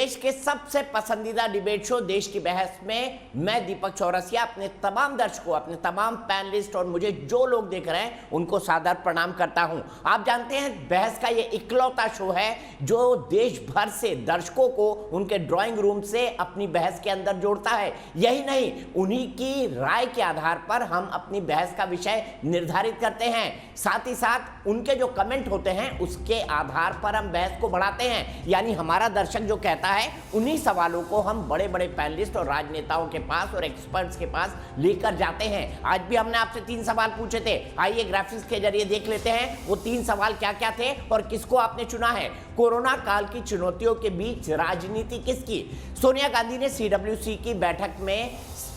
देश के सबसे पसंदीदा डिबेट शो देश की बहस में मैं दीपक चौरसिया अपने तमाम दर्शकों, अपने तमाम पैनलिस्ट और मुझे जो लोग देख रहे हैं उनको सादर प्रणाम करता हूं। आप जानते हैं बहस का ये इकलौता शो है जो देश भर से दर्शकों को उनके ड्राइंग रूम से अपनी बहस के अंदर जोड़ता है। यही नहीं, उन्हीं की राय के आधार पर हम अपनी बहस का विषय निर्धारित करते हैं। साथ ही साथ उनके जो कमेंट होते हैं उसके आधार पर हम बहस को बढ़ाते हैं। यानी हमारा दर्शक जो कहता है उन्हीं सवालों को हम बड़े बड़े पैनलिस्ट और राजनेताओं के पास और एक्सपर्ट्स के पास लेकर जाते हैं। आज भी हमने आपसे 3 सवाल पूछे थे। आइए ग्राफिक्स के जरिए देख लेते हैं वो 3 सवाल क्या क्या थे और किसको आपने चुना है। कोरोना काल की चुनौतियों के बीच राजनीति किसकी? सोनिया गांधी ने CWC की बैठक में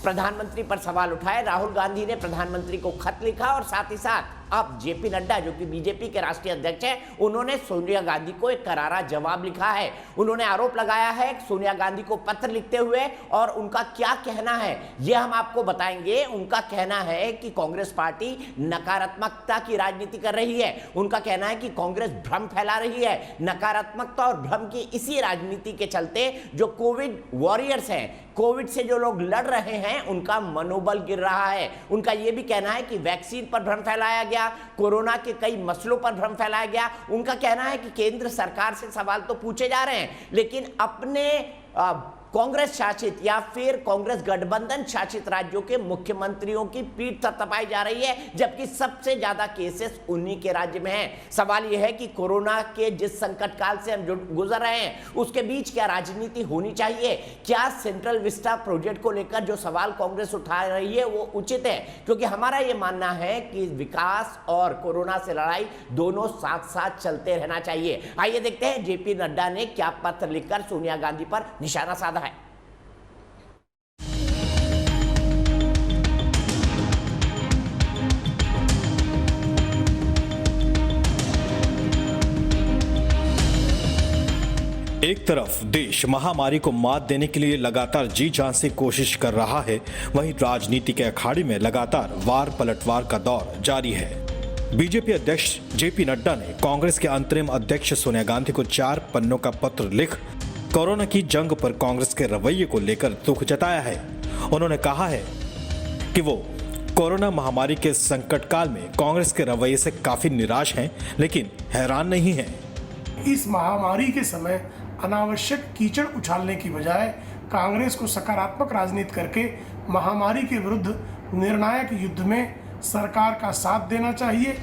प्रधानमंत्री पर सवाल उठाए, राहुल गांधी ने प्रधानमंत्री को खत लिखा और साथ ही साथ अब जेपी नड्डा जो कि बीजेपी के राष्ट्रीय अध्यक्ष हैं, उन्होंने सोनिया गांधी को एक करारा जवाब लिखा है। उन्होंने आरोप लगाया है सोनिया गांधी को पत्र लिखते हुए, और उनका क्या कहना है ये हम आपको बताएंगे। उनका कहना है कि कांग्रेस पार्टी नकारात्मकता की राजनीति कर रही है। उनका कहना है कि कांग्रेस भ्रम फैला रही है। नकारात्मकता और भ्रम की इसी राजनीति के चलते जो कोविड वॉरियर्स हैं, कोविड से जो लोग लड़ रहे हैं, उनका मनोबल गिर रहा है। उनका यह भी कहना है कि वैक्सीन पर भ्रम फैलाया गया, कोरोना के कई मसलों पर भ्रम फैलाया गया। उनका कहना है कि केंद्र सरकार से सवाल तो पूछे जा रहे हैं, लेकिन अपने कांग्रेस शासित या फिर कांग्रेस गठबंधन शासित राज्यों के मुख्यमंत्रियों की पीठ थपथपाई जा रही है, जबकि सबसे ज्यादा केसेस उन्हीं के राज्य में हैं। सवाल यह है कि कोरोना के जिस संकट काल से हम गुजर रहे हैं उसके बीच क्या राजनीति होनी चाहिए? क्या सेंट्रल विस्टा प्रोजेक्ट को लेकर जो सवाल कांग्रेस उठा रही है वो उचित है? क्योंकि हमारा यह मानना है कि विकास और कोरोना से लड़ाई दोनों साथ साथ चलते रहना चाहिए। आइए देखते हैं जेपी नड्डा ने क्या पत्र लिखकर सोनिया गांधी पर निशाना साधा है। एक तरफ देश महामारी को मात देने के लिए लगातार जी जान से कोशिश कर रहा है, वहीं राजनीति के अखाड़े में लगातार वार पलटवार का दौर जारी है। बीजेपी अध्यक्ष जेपी नड्डा ने कांग्रेस के अंतरिम अध्यक्ष सोनिया गांधी को 4 पन्नों का पत्र लिख कोरोना की जंग पर कांग्रेस के रवैये को लेकर दुख जताया है। उन्होंने कहा है कि वो कोरोना महामारी के संकट काल में कांग्रेस के रवैये से काफी निराश हैं, लेकिन हैरान नहीं हैं। इस महामारी के समय अनावश्यक कीचड़ उछालने की बजाय कांग्रेस को सकारात्मक राजनीति करके महामारी के विरुद्ध निर्णायक युद्ध में सरकार का साथ देना चाहिए।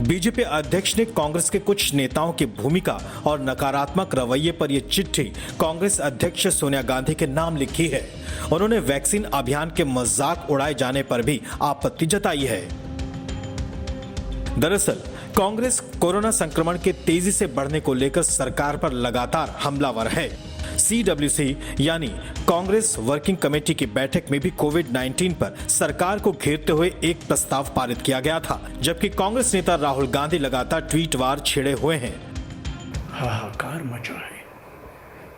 बीजेपी अध्यक्ष ने कांग्रेस के कुछ नेताओं की भूमिका और नकारात्मक रवैये पर यह चिट्ठी कांग्रेस अध्यक्ष सोनिया गांधी के नाम लिखी है। उन्होंने वैक्सीन अभियान के मजाक उड़ाए जाने पर भी आपत्ति जताई है। दरअसल कांग्रेस कोरोना संक्रमण के तेजी से बढ़ने को लेकर सरकार पर लगातार हमलावर है। CWC यानी कांग्रेस वर्किंग कमेटी की बैठक में भी कोविड-19 पर सरकार को घेरते हुए एक प्रस्ताव पारित किया गया था, जबकि कांग्रेस नेता राहुल गांधी लगातार ट्वीट वार छिड़े हुए हैं। हाहाकार मचा है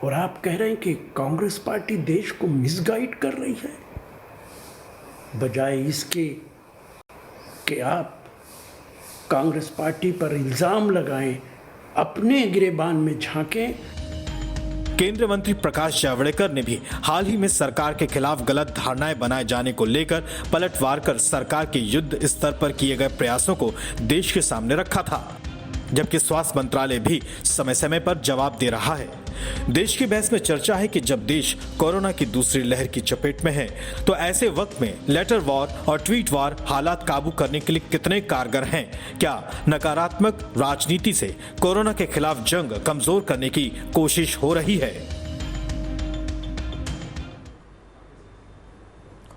और आप कह रहे हैं कि कांग्रेस पार्टी देश को मिसगाइड कर रही है, बजाय इसके कि आप कांग्रेस पार्टी पर इल्जाम लगाएं, अपने गिरेबान में झांकें। केंद्रीय मंत्री प्रकाश जावड़ेकर ने भी हाल ही में सरकार के खिलाफ गलत धारणाएं बनाए जाने को लेकर पलटवार कर सरकार के युद्ध स्तर पर किए गए प्रयासों को देश के सामने रखा था, जबकि स्वास्थ्य मंत्रालय भी समय समय पर जवाब दे रहा है। देश की बहस में चर्चा है कि जब देश कोरोना की दूसरी लहर की चपेट में है, तो ऐसे वक्त में लेटर वॉर और ट्वीट वॉर हालात काबू करने के लिए कितने कारगर हैं? क्या नकारात्मक राजनीति से कोरोना के खिलाफ जंग कमजोर करने की कोशिश हो रही है?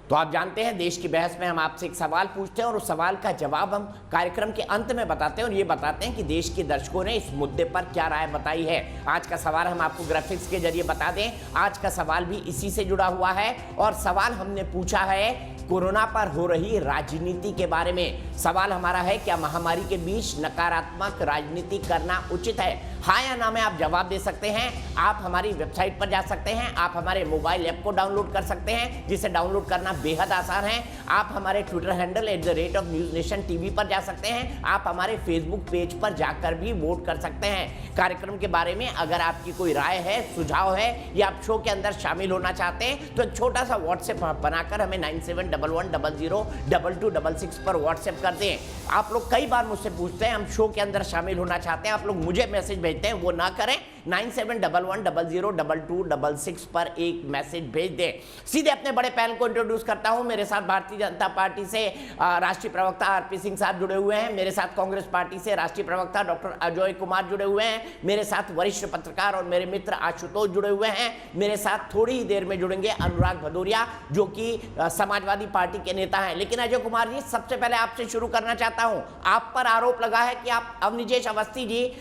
तो आप जानते हैं देश की बहस में हम आपसे एक सवाल पूछते हैं और उस सवाल का जवाब हम कार्यक्रम के अंत में बताते हैं और ये बताते हैं कि देश के दर्शकों ने इस मुद्दे पर क्या राय बताई है। आज का सवाल हम आपको ग्राफिक्स के जरिए बता दें। आज का सवाल भी इसी से जुड़ा हुआ है और सवाल हमने पूछा है कोरोना पर हो रही राजनीति के बारे में। सवाल हमारा है, क्या महामारी के बीच नकारात्मक राजनीति करना उचित है? हाँ या ना में आप जवाब दे सकते हैं। आप हमारी वेबसाइट पर जा सकते हैं, आप हमारे मोबाइल ऐप को डाउनलोड कर सकते हैं, जिसे डाउनलोड करना बेहद आसान है। आप हमारे ट्विटर हैंडल @NewsNationTV पर जा सकते हैं। आप हमारे फेसबुक पेज पर जाकर भी वोट कर सकते हैं। कार्यक्रम के बारे में अगर आपकी कोई राय है, सुझाव है या आप शो के अंदर शामिल होना चाहते हैं तो एक छोटा सा व्हाट्सएप बनाकर हमें 9711002266 पर व्हाट्सएप कर दें। आप लोग कई बार मुझसे पूछते हैं हम शो के अंदर शामिल होना चाहते हैं, आप लोग मुझे मैसेज भेजते हैं, वो ना करें। 9711002266 पर एक मैसेज भेज दें। सीधे अपने बड़े पैनल को इंट्रोड्यूस करता हूं। मेरे साथ भारतीय जनता पार्टी से राष्ट्रीय प्रवक्ता आरपी सिंह साहब जुड़े हुए हैं। मेरे साथ कांग्रेस पार्टी से राष्ट्रीय प्रवक्ता डॉक्टर अजय कुमार जुड़े हुए हैं। मेरे साथ वरिष्ठ पत्रकार और मेरे मित्र आशुतोष जुड़े हुए हैं। मेरे साथ थोड़ी ही देर में जुड़ेंगे अनुराग भदौरिया, जो कि समाजवादी पार्टी के नेता हैं। लेकिन अजय कुमार जी, सबसे पहले आपसे शुरू करना चाहता हूं। आप पर आरोप लगा है कि आप अवनिजेश अवस्थी जी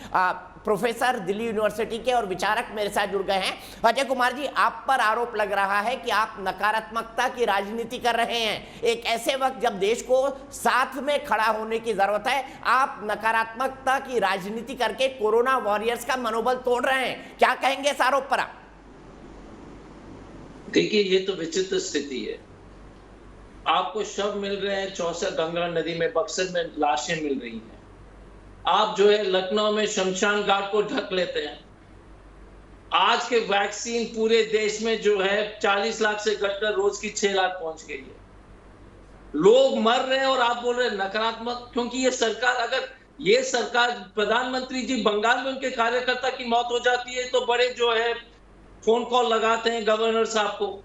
प्रोफेसर दिल्ली यूनिवर्सिटी के और विचारक मेरे साथ जुड़ गए हैं। अजय कुमार जी, आप पर आरोप लग रहा है कि आप नकारात्मकता की राजनीति कर रहे हैं। एक ऐसे वक्त जब देश को साथ में खड़ा होने की जरूरत है, आप नकारात्मकता की राजनीति करके कोरोना वॉरियर्स का मनोबल तोड़ रहे हैं। क्या कहेंगे इस आरोप पर आप? देखिए, ये तो विचित्र स्थिति है। आपको शव मिल रहे हैं चौसा गंगा नदी में, बक्सर में लाशें मिल रही हैं। आप जो है लखनऊ में शमशान घाट को ढक लेते हैं। आज के वैक्सीन पूरे देश में जो है 40 लाख से घटकर रोज की 6 लाख पहुंच गई है। लोग मर रहे हैं और आप बोल रहे हैं नकारात्मक। क्योंकि ये सरकार, अगर ये सरकार, प्रधानमंत्री जी बंगाल में उनके कार्यकर्ता की मौत हो जाती है तो बड़े जो है फोन कॉल लगाते हैं गवर्नर साहब को।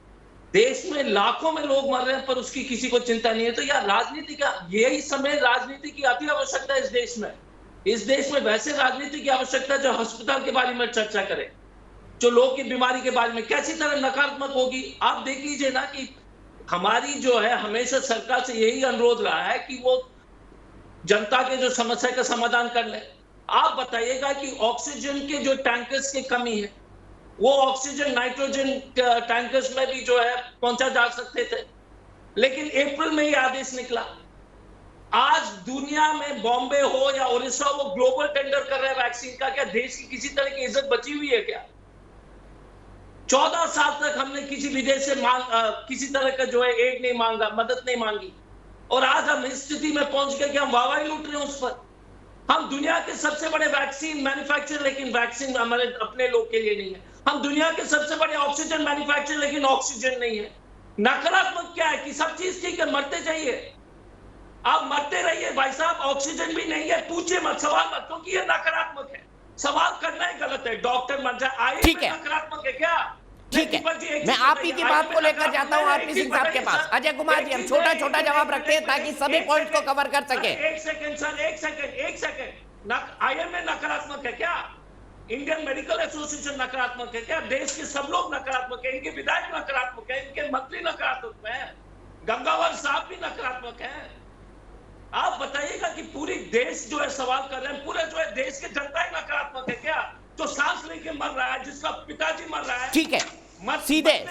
देश में लाखों में लोग मर रहे हैं पर उसकी किसी को चिंता नहीं है। तो यार राजनीति का यही समय, राजनीति की अति आवश्यकता है इस देश में। इस देश में वैसे राजनीति की आवश्यकता है जो अस्पताल के बारे में चर्चा करे, जो लोग की बीमारी के बारे में। कैसी तरह नकारात्मक होगी? आप देख लीजिए ना कि हमारी जो है हमेशा सरकार से यही अनुरोध रहा है कि वो जनता के जो समस्या का समाधान कर ले। आप बताइएगा कि ऑक्सीजन के जो टैंकर्स की कमी है, वो ऑक्सीजन नाइट्रोजन टैंकर्स में भी जो है पहुंचा जा सकते थे, लेकिन अप्रैल में ही आदेश निकला। आज दुनिया में बॉम्बे हो या उड़ीसा हो, वो ग्लोबल टेंडर कर रहे हैं वैक्सीन का। क्या देश की किसी तरह की इज्जत बची हुई है क्या? 14 साल तक हमने किसी विदेश से किसी तरह का जो है एड नहीं मांगा, मदद नहीं मांगी, और आज हम इस स्थिति में पहुंच गए कि हम वाहवाही लूट रहे हैं उस पर। हम दुनिया के सबसे बड़े वैक्सीन मैन्युफैक्चरर, लेकिन वैक्सीन हमारे अपने लोग के लिए नहीं है। हम दुनिया के सबसे बड़े ऑक्सीजन मैन्युफैक्चरर, लेकिन ऑक्सीजन नहीं है। नकारात्मक क्या है कि सब चीज ठीक है, मरते जाइए, आप मरते रहिए भाई साहब, ऑक्सीजन भी नहीं है, पूछिए मत, सवाल मत, क्योंकि ये नकारात्मक है। सवाल करना ही गलत है। डॉक्टर मर जाए, आए नकारात्मक है क्या? ठीक है, मैं आप ही की बात को लेकर जाता हूं आरपी सिंह साहब के पास। अजय कुमार जी, हम छोटा छोटा जवाब रखते हैं ताकि सभी पॉइंट को कवर कर सके। एक सेकंड सर, एक सेकंड। IMA नकारात्मक है क्या? इंडियन मेडिकल एसोसिएशन नकारात्मक है क्या? देश के सब लोग नकारात्मक है, इनके विधायक नकारात्मक है, इनके मंत्री नकारात्मक है, गंगावर साहब भी नकारात्मक है। आप बताइएगा कि पूरी देश जो है सवाल कर रहे हैं, पूरे जो है देश के जनता ही नकारात्मक है क्या? जो सांस लेके मर रहा है, जिसका पिताजी मर रहा है। ठीक है,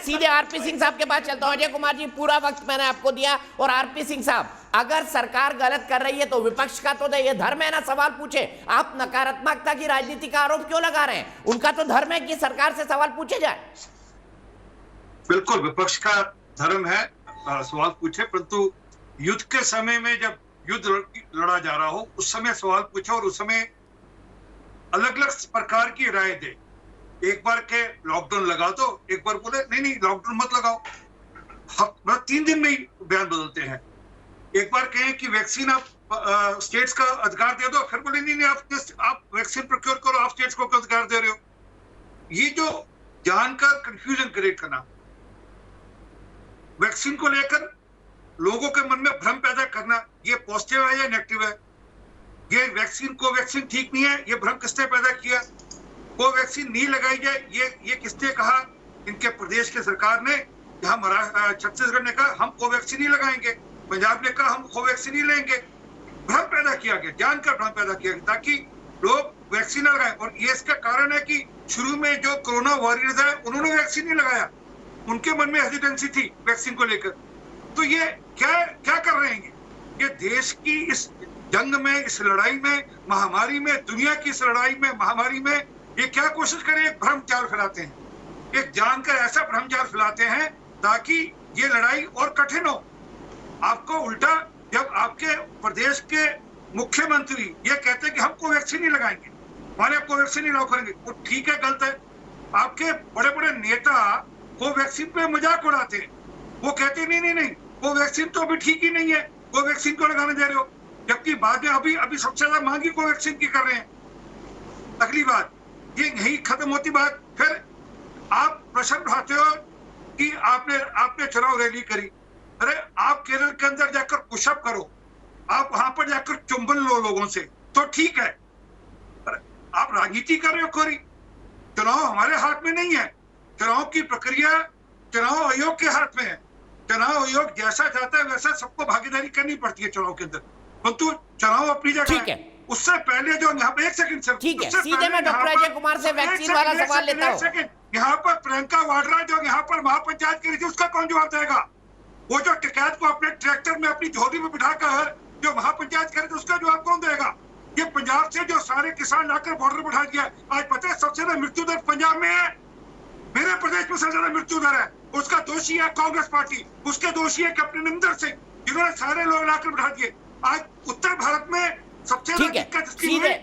सीधे आरपी सिंह साहब के पास चलता हूं। अजय कुमार जी, पूरा वक्त मैंने आपको दिया। और आरपी सिंह साहब, अगर सरकार गलत कर रही है तो विपक्ष का तो ये धर्म है ना सवाल पूछे। आप नकारात्मकता की राजनीति का आरोप क्यों लगा रहे हैं? उनका तो धर्म है कि सरकार से सवाल पूछे जाए। बिल्कुल विपक्ष का धर्म है सवाल पूछे, परंतु युद्ध के समय में जब युद्ध लड़ा जा रहा हो उस समय सवाल पूछो और उस समय अलग अलग प्रकार की राय दे। एक बार के लॉकडाउन लगा दो, एक बार बोले नहीं लॉकडाउन मत लगाओ, 3 दिन में ही बयान बदलते हैं। एक बार कहें कि वैक्सीन आप स्टेट्स का अधिकार दे दो, फिर बोले नहीं आप वैक्सीन प्रोक्योर करो, आप स्टेट्स को अधिकार दे रहे हो। ये जो जानकर कंफ्यूजन क्रिएट करना, वैक्सीन को लेकर लोगों के मन में भ्रम पैदा करना, ये पॉजिटिव है या नेगेटिव है? ये वैक्सीन ठीक नहीं है, ये भ्रम किसने पैदा किया? कोवैक्सीन नहीं लगाई जाए, ये किसने कहा? इनके प्रदेश के सरकार ने, जहां छत्तीसगढ़ ने कहा हम कोवैक्सीन नहीं लगाएंगे, पंजाब ने कहा हम कोवैक्सीन नहीं लेंगे। भ्रम पैदा किया गया, जानकर भ्रम पैदा किया गया ताकि लोग वैक्सीन न लगाएं। और ये इसका कारण है कि शुरू में जो कोरोना वॉरियर्स है उन्होंने वैक्सीन नहीं लगाया, उनके मन में हेजिटेंसी थी वैक्सीन को लेकर। तो ये क्या क्या कर रहे हैं ये देश की इस जंग में, इस लड़ाई में, महामारी में, दुनिया की इस लड़ाई में, महामारी में ये क्या कोशिश करें? एक भ्रम जाल फैलाते हैं, एक जानकर ऐसा भ्रम जाल फैलाते हैं ताकि ये लड़ाई और कठिन हो। आपको उल्टा, जब आपके प्रदेश के मुख्यमंत्री ये कहते हैं कि हम कोवैक्सीन नहीं लगाएंगे, माने आप कोवैक्सीन नहीं लागू करेंगे, वो ठीक है, गलत है। आपके बड़े बड़े नेता कोवैक्सीन पे मजाक उड़ाते हैं, वो कहते नहीं नहीं नहीं कोवैक्सीन तो अभी ठीक ही नहीं है, कोवैक्सीन को लगाने दे रहे हो, जबकि बाद में अभी सबसे ज्यादा मांगी कोवैक्सीन की कर रहे हैं। अगली बात, ये यही खत्म होती बात, फिर आप प्रश्न उठाते हो कि आपने चुनाव रैली करी। अरे आप केरल के अंदर जाकर पुशअप करो, आप वहां पर जाकर चुंबन लो लोगों से, तो ठीक है। अरे आप राजनीति कर रहे हो कोरी, चुनाव हमारे हाथ में नहीं है, चुनाव की प्रक्रिया चुनाव आयोग के हाथ में है। चुनाव आयोग जैसा चाहता है वैसा सबको भागीदारी करनी पड़ती है चुनाव के अंदर, परंतु चुनाव अपनी जगह है। उससे पहले जो यहाँ पे, एक सेकंड सर, ठीक है, सीधे मैं डॉक्टर अजय कुमार से वैक्सीन वाला सवाल लेता हूँ। यहाँ पर प्रियंका वाड्रा जो यहाँ पर महापंचायत करी थी, उसका कौन जवाब देगा? वो जो टिकैत को अपने ट्रैक्टर में अपनी झोली में बिठाकर जो महापंचायत करे थे, उसका जवाब कौन देगा? ये पंजाब से जो सारे किसान लाकर बॉर्डर बिठा दिया, आज पता है सबसे ज्यादा मृत्यु दर पंजाब में है, मेरे प्रदेश में सबसे ज्यादा मृत्यु दर है। उसका दोषी है कांग्रेस पार्टी, उसके दोषी है कैप्टन अमरिंदर सिंह, जिन्होंने सारे लोग लाकर बिठा दिए। आज उत्तर भारत में सबसे ठीक है,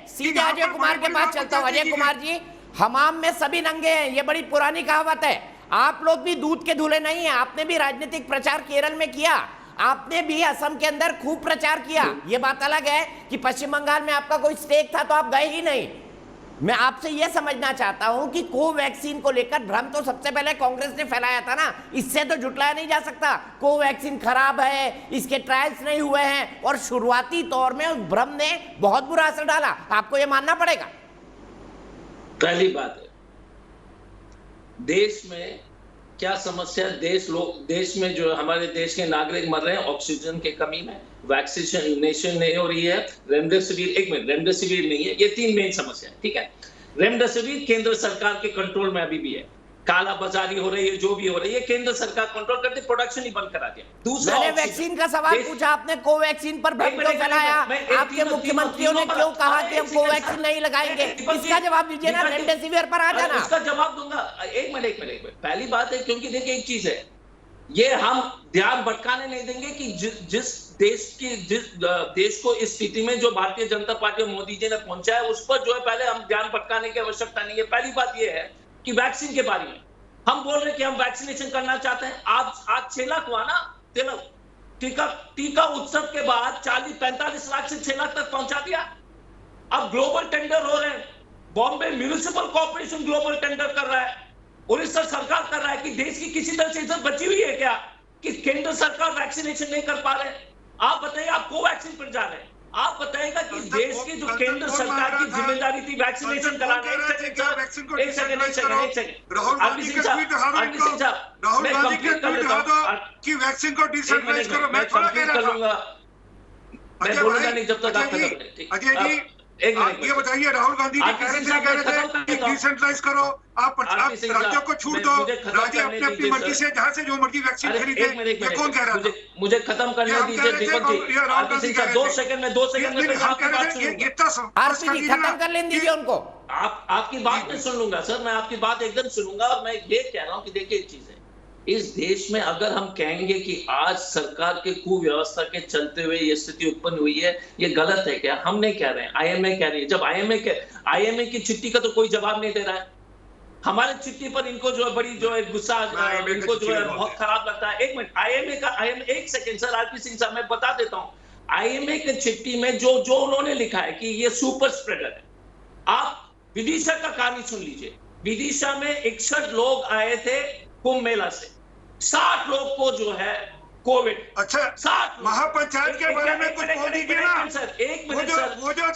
सीधे अजय कुमार के पास चलता हूँ। अजय कुमार जी, हमाम में सभी नंगे हैं, ये बड़ी पुरानी कहावत है। आप लोग भी दूध के धुले नहीं है, आपने भी राजनीतिक प्रचार केरल में किया, आपने भी असम के अंदर खूब प्रचार किया। ये बात अलग है कि पश्चिम बंगाल में आपका कोई स्टेक था तो आप गए ही नहीं। मैं आपसे यह समझना चाहता हूं कि कोवैक्सीन को लेकर भ्रम तो सबसे पहले कांग्रेस ने फैलाया था ना, इससे तो झुटलाया नहीं जा सकता। कोवैक्सीन खराब है, इसके ट्रायल्स नहीं हुए हैं, और शुरुआती तौर में उस भ्रम ने बहुत बुरा असर डाला, आपको यह मानना पड़ेगा। पहली बात है, देश में क्या समस्या, देश में जो हमारे देश के नागरिक मर रहे हैं ऑक्सीजन की कमी में, वैक्सीनेशन नहीं हो रही है, रेमडेसिविर नहीं है, ये 3 मेन समस्या है। ठीक है, रेमडेसिविर केंद्र सरकार के कंट्रोल में अभी भी है, काला बाजारी हो रही है, जो भी हो रही है केंद्र सरकार कंट्रोल करती, प्रोडक्शन ही बंद करा दिया। दूसरा, मैंने वैक्सीन का सवाल पूछा, आपने कोवैक्सीन पर भ्रम क्यों फैलाया? आपके मुख्यमंत्रियों ने क्यों कहा कि हम कोवैक्सीन नहीं लगाएंगे? इसका जवाब दीजिए ना, रेमडेसिविर पर आ जाना। उसका जवाब दूंगा, एक मिनट। पहली बात है, क्योंकि देखिए एक चीज है, ये हम ध्यान भटकाने नहीं देंगे कि जिस देश को इस स्थिति में जो भारतीय जनता पार्टी और मोदी जी ने पहुंचा है, उस पर जो है पहले हम ध्यान भटकाने की आवश्यकता नहीं है। पहली बात ये है कि वैक्सीन के बारे में हम बोल रहे हैं कि हम वैक्सीनेशन करना चाहते हैं। आज 6 लाख हुआ ना, टीका उत्सव के बाद 45 लाख से 6 लाख तक पहुंचा दिया। अब ग्लोबल टेंडर हो रहे हैं, Bombay municipal corporation global tender कर रहा है, उड़ीसा सरकार कर रहा है। कि देश की किसी तरह से इज्जत बची हुई है क्या कि केंद्र सरकार वैक्सीनेशन नहीं कर पा रहे? आप बताइए, आप कोवैक्सीन पर जा रहे हैं, आप बताइएगा कि देश की जो केंद्र सरकार की जिम्मेदारी थी वैक्सीनेशन कराना। एक सेकंड, आरपी सिंह साहब, मैं कंप्लीट कर लेता हूं कि वैक्सीन को डिसेंट्रलाइज करो। मैं थोड़ा कह रहा था, मैं बोलूंगा नहीं जब तक आप खत्म करें। अजय जी, आप ये बताइए, राहुल गांधी जी कह रहे थे कि डिसेंट्रलाइज करो, आप राज्यों को छूट दो, राज्य अपनी मर्जी से जहां से जो मर्जी वैक्सीन खरीदे। ये कौन कह रहा था? मुझे खत्म करने दीजिए दीपक जी। आरपी सिंह साहब, 2 सेकंड में खत्म कर लेने दीजिए उनको। आपकी बात मैं सुन लूंगा सर, मैं आपकी बात एकदम सुनूंगा। और मैं ये कह रहा हूं कि देखिए एक चीज है, इस देश में अगर हम कहेंगे कि आज सरकार के कुव्यवस्था के चलते हुए ये स्थिति उत्पन्न हुई है, ये गलत है क्या? हम नहीं कह रहे हैं, आईएमए कह रही है। जब आईएमए की चिट्ठी का तो कोई जवाब नहीं दे रहा है, हमारे चिट्ठी पर इनको जो है बड़ी जो है गुस्सा, इनको जो है बहुत खराब लगता है। एक मिनट, आईएमए एक सेकंड सर, आरपी सिंह साहब मैं बता देता हूं, आईएमए के चिट्ठी में जो उन्होंने लिखा है कि ये सुपर स्प्रेडर है। आप विदिशा का कहानी सुन लीजिए। विदिशा में 61 लोग आए थे कुंभ मेला से, 60 लोग को जो है कोविड। अच्छा, 60 महापंचायत के बारे में कुछ बोल दीजिए ना सर। एक मिनट सर, वो जो आप